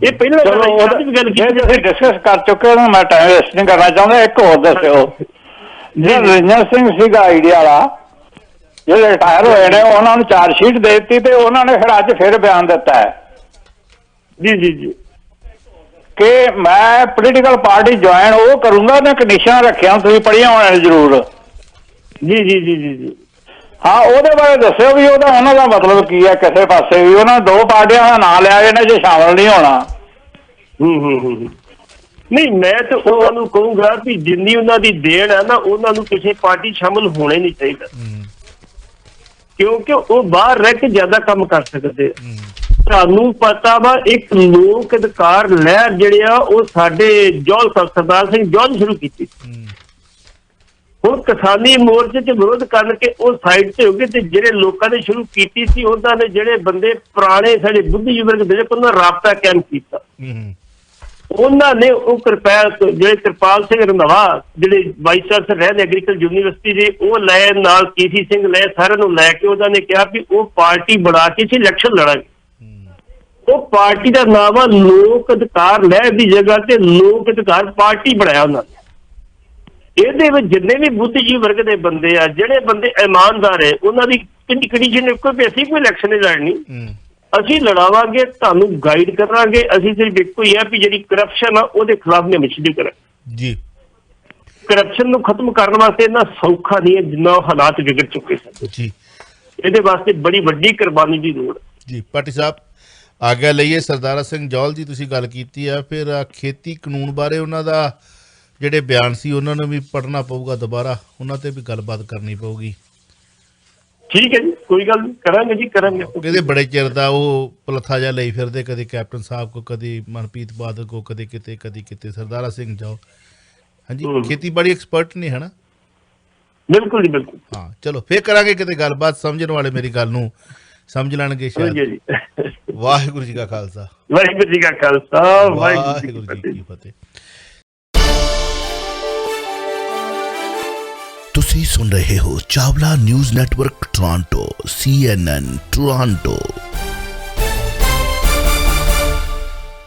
ਇਹ ਪਹਿਲਾਂ ਗੱਲ ਕੀਤੀ, ਡਿਸਕਸ ਕਰ ਚੁੱਕੇ ਹੋ, ਮੈਂ ਟਾਈਮ ਵੇਸਟ ਨਹੀਂ ਕਰਨਾ ਚਾਹੁੰਦਾ। ਇੱਕ ਹੋਰ ਦੱਸਿਓ, ਜਿਹੜਾ ਰਜਿੰਦਰ ਸਿੰਘ ਸੀਗਾ ਆਈਡੀਆ ਵਾਲਾ, ਜਿਹੜੇ ਰਿਟਾਇਰ ਹੋਏ ਨੇ, ਉਹਨਾਂ ਨੂੰ ਚਾਰਜ ਸ਼ੀਟ ਦੇ ਦਿੱਤੀ ਤੇ ਉਹਨਾਂ ਨੇ ਫਿਰ ਅੱਜ ਬਿਆਨ ਦਿੱਤਾ ਹੈ ਜੀ ਕਿ ਮੈਂ ਪੋਲੀਟੀਕਲ ਪਾਰਟੀ ਜੁਆਇਨ ਉਹ ਕਰੂੰਗਾ, ਉਹਨੇ ਕੰਡੀਸ਼ਨਾਂ ਰੱਖਿਆ, ਤੁਸੀਂ ਪੜ੍ਹੀਆਂ ਹੋਣੀਆਂ ਜ਼ਰੂਰ। ਜੀ ਹਾਂ, ਉਹਦੇ ਬਾਰੇ ਦੱਸਿਓ ਵੀ ਉਹਨਾਂ ਦਾ ਮਤਲਬ ਕੀ ਹੈ। ਕਿਸੇ ਪਾਸੇ ਵੀ ਉਹਨਾਂ 2 ਪਾਰਟੀਆਂ ਦਾ ਨਾਂ ਲਿਆ, ਇਹਨਾਂ 'ਚ ਸ਼ਾਮਲ ਨਹੀਂ ਹੋਣਾ। ਨਹੀਂ, ਮੈਂ ਤਾਂ ਉਹਨਾਂ ਨੂੰ ਕਹੂੰਗਾ ਵੀ ਜਿੰਨੀ ਉਹਨਾਂ ਦੀ ਦੇਣ ਹੈ ਨਾ, ਉਹਨਾਂ ਨੂੰ ਕਿਸੇ ਪਾਰਟੀ ਸ਼ਾਮਲ ਹੋਣਾ ਹੀ ਨਹੀਂ ਚਾਹੀਦਾ, ਕਿਉਂਕਿ ਉਹ ਬਾਹਰ ਰਹਿ ਕੇ ਜ਼ਿਆਦਾ ਕੰਮ ਕਰ ਸਕਦੇ। ਤੁਹਾਨੂੰ ਪਤਾ ਵਾ, ਇੱਕ ਲੋਕ ਅਧਿਕਾਰ ਲਹਿਰ ਜਿਹੜੇ ਆ ਉਹ ਸਾਡੇ ਜੌਹਲ ਸਰਦਾਰ ਸਿੰਘ ਜੌਹਲ ਸ਼ੁਰੂ ਕੀਤੀ। ਹੁਣ ਕਿਸਾਨੀ ਮੋਰਚੇ 'ਚ ਵਿਰੋਧ ਕਰਨ ਕੇ ਉਹ ਸਾਈਡ ਤੇ ਹੋ ਗਏ, ਤੇ ਜਿਹੜੇ ਲੋਕਾਂ ਨੇ ਸ਼ੁਰੂ ਕੀਤੀ ਸੀ ਉਹਨਾਂ ਨੇ, ਜਿਹੜੇ ਬੰਦੇ ਪੁਰਾਣੇ ਸਾਡੇ ਬੁੱਧੀਜੀਵੀ ਦੇ ਉਹਨਾਂ ਨਾਲ ਰਾਬਤਾ ਕਾਇਮ ਕੀਤਾ। ਉਹਨਾਂ ਨੇ ਉਹ ਕਿਰਪਾਲ ਸਿੰਘ ਰੰਧਾਵਾ, ਜਿਹੜੇ ਵਾਈਸ ਚਾਂਸਲਰ ਰਹੇ ਐਗਰੀਕਲਚਰ ਯੂਨੀਵਰਸਿਟੀ ਦੇ, ਉਹ ਲੈ ਨਾਲ ਕੇਸੀ ਸਿੰਘ ਲੈ, ਸਾਰਿਆਂ ਨੂੰ ਲੈ ਕੇ ਉਹਨਾਂ ਨੇ ਕਿਹਾ ਵੀ ਉਹ ਪਾਰਟੀ ਬਣਾ ਕੇ ਅਸੀਂ ਇਲੈਕਸ਼ਨ ਲੜਾਂਗੇ। ਉਹ ਪਾਰਟੀ ਦਾ ਨਾਮ ਆ ਲੋਕ ਅਧਿਕਾਰ ਲਹਿਰ ਦੀ ਜਗ੍ਹਾ ਤੇ ਲੋਕ ਅਧਿਕਾਰ ਪਾਰਟੀ ਬਣਾਇਆ ਉਹਨਾਂ ਨੇ। ਇਹਦੇ ਵਿੱਚ ਜਿੰਨੇ ਵੀ ਬੁੱਧੀਜੀਵੀ ਵਰਗ ਦੇ ਬੰਦੇ ਆ, ਜਿਹੜੇ ਬੰਦੇ ਇਮਾਨਦਾਰ ਹੈ, ਉਹਨਾਂ ਦੀ ਕੰਡੀਸ਼ਨ ਇੱਕੋ ਵੀ ਅਸੀਂ ਕੋਈ ਇਲੈਕਸ਼ਨ ਨਹੀਂ ਲੜਨੀ, ਅਸੀਂ ਲੜਾਵਾਂਗੇ, ਤੁਹਾਨੂੰ ਗਾਈਡ ਕਰਾਂਗੇ। ਅਸੀਂ ਸਿਰਫ ਇੱਕੋ ਹੀ ਹੈ ਵੀ ਜਿਹੜੀ ਕਰਪਸ਼ਨ ਆ ਉਹਦੇ ਖਿਲਾਫ ਨਿਮਿਸ਼ਦੀ ਕਰਾਂਗੇ ਜੀ। ਕਰਪਸ਼ਨ ਨੂੰ ਖਤਮ ਕਰਨ ਵਾਸਤੇ ਇੰਨਾ ਸੌਖਾ ਨਹੀਂ ਹੈ ਜਿੰਨਾ ਹਾਲਾਤ ਵਿਗੜ ਚੁੱਕੇ ਸਨ ਜੀ। ਇਹਦੇ ਵਾਸਤੇ ਬੜੀ ਵੱਡੀ ਕੁਰਬਾਨੀ ਦੀ ਲੋੜ ਜੀ। ਭੱਟੀ ਸਾਹਿਬ, ਆਗਿਆ ਲਈਏ। ਸਰਦਾਰਾ ਸਿੰਘ ਜੌਹਲ ਜੀ, ਤੁਸੀਂ ਗੱਲ ਕੀਤੀ ਆ, ਫਿਰ ਖੇਤੀ ਕਾਨੂੰਨ ਬਾਰੇ ਉਹਨਾਂ ਦਾ ਜਿਹੜੇ ਬਿਆਨ ਸੀ ਉਹਨਾਂ ਨੂੰ ਵੀ ਪੜ੍ਹਨਾ ਪਊਗਾ ਦੁਬਾਰਾ, ਉਹਨਾਂ ਤੇ ਵੀ ਗੱਲਬਾਤ ਕਰਨੀ ਪਊਗੀ। ਠੀਕ ਹੈ ਜੀ, ਕੋਈ ਗੱਲ ਨਹੀਂ, ਕਰਾਂਗੇ ਜੀ, ਕਰਾਂਗੇ। ਕਹਿੰਦੇ ਬੜੇ ਚਿਰ ਦਾ ਉਹ ਪਲੱਥਾ ਜਿਹਾ ਲਈ ਫਿਰਦੇ, ਕਦੇ ਕੈਪਟਨ ਸਾਹਿਬ ਕੋ, ਕਦੇ ਮਨਪ੍ਰੀਤ ਬਾਦਲ ਕੋ, ਕਦੇ ਕਿਤੇ ਸਰਦਾਰਾ ਸਿੰਘ ਜੌਹਲ। ਹਾਂਜੀ, ਖੇਤੀਬਾੜੀ ਐਕਸਪਰਟ ਨੇ, ਹੈ ਨਾ? ਬਿਲਕੁਲ ਜੀ, ਬਿਲਕੁਲ। ਹਾਂ, ਚਲੋ ਫੇਰ ਕਰਾਂਗੇ ਕਿਤੇ ਗੱਲਬਾਤ, ਸਮਝਣ ਵਾਲੇ ਮੇਰੀ ਗੱਲ ਨੂੰ ਸਮਝ ਲੈਣਗੇ ਸ਼ਾਇਦ। ਵਾਹਿਗੁਰੂ ਜੀ ਕਾ ਖਾਲਸਾ, ਵਾਹਿਗੁਰੂ ਜੀ ਕਾ ਖਾਲਸਾ, ਵਾਹਿਗੁਰੂ ਜੀ ਕੀ ਫਤਿਹ। ਤੁਸੀਂ ਸੁਣ ਰਹੇ ਹੋ Chawla news network Toronto, CNN Toronto.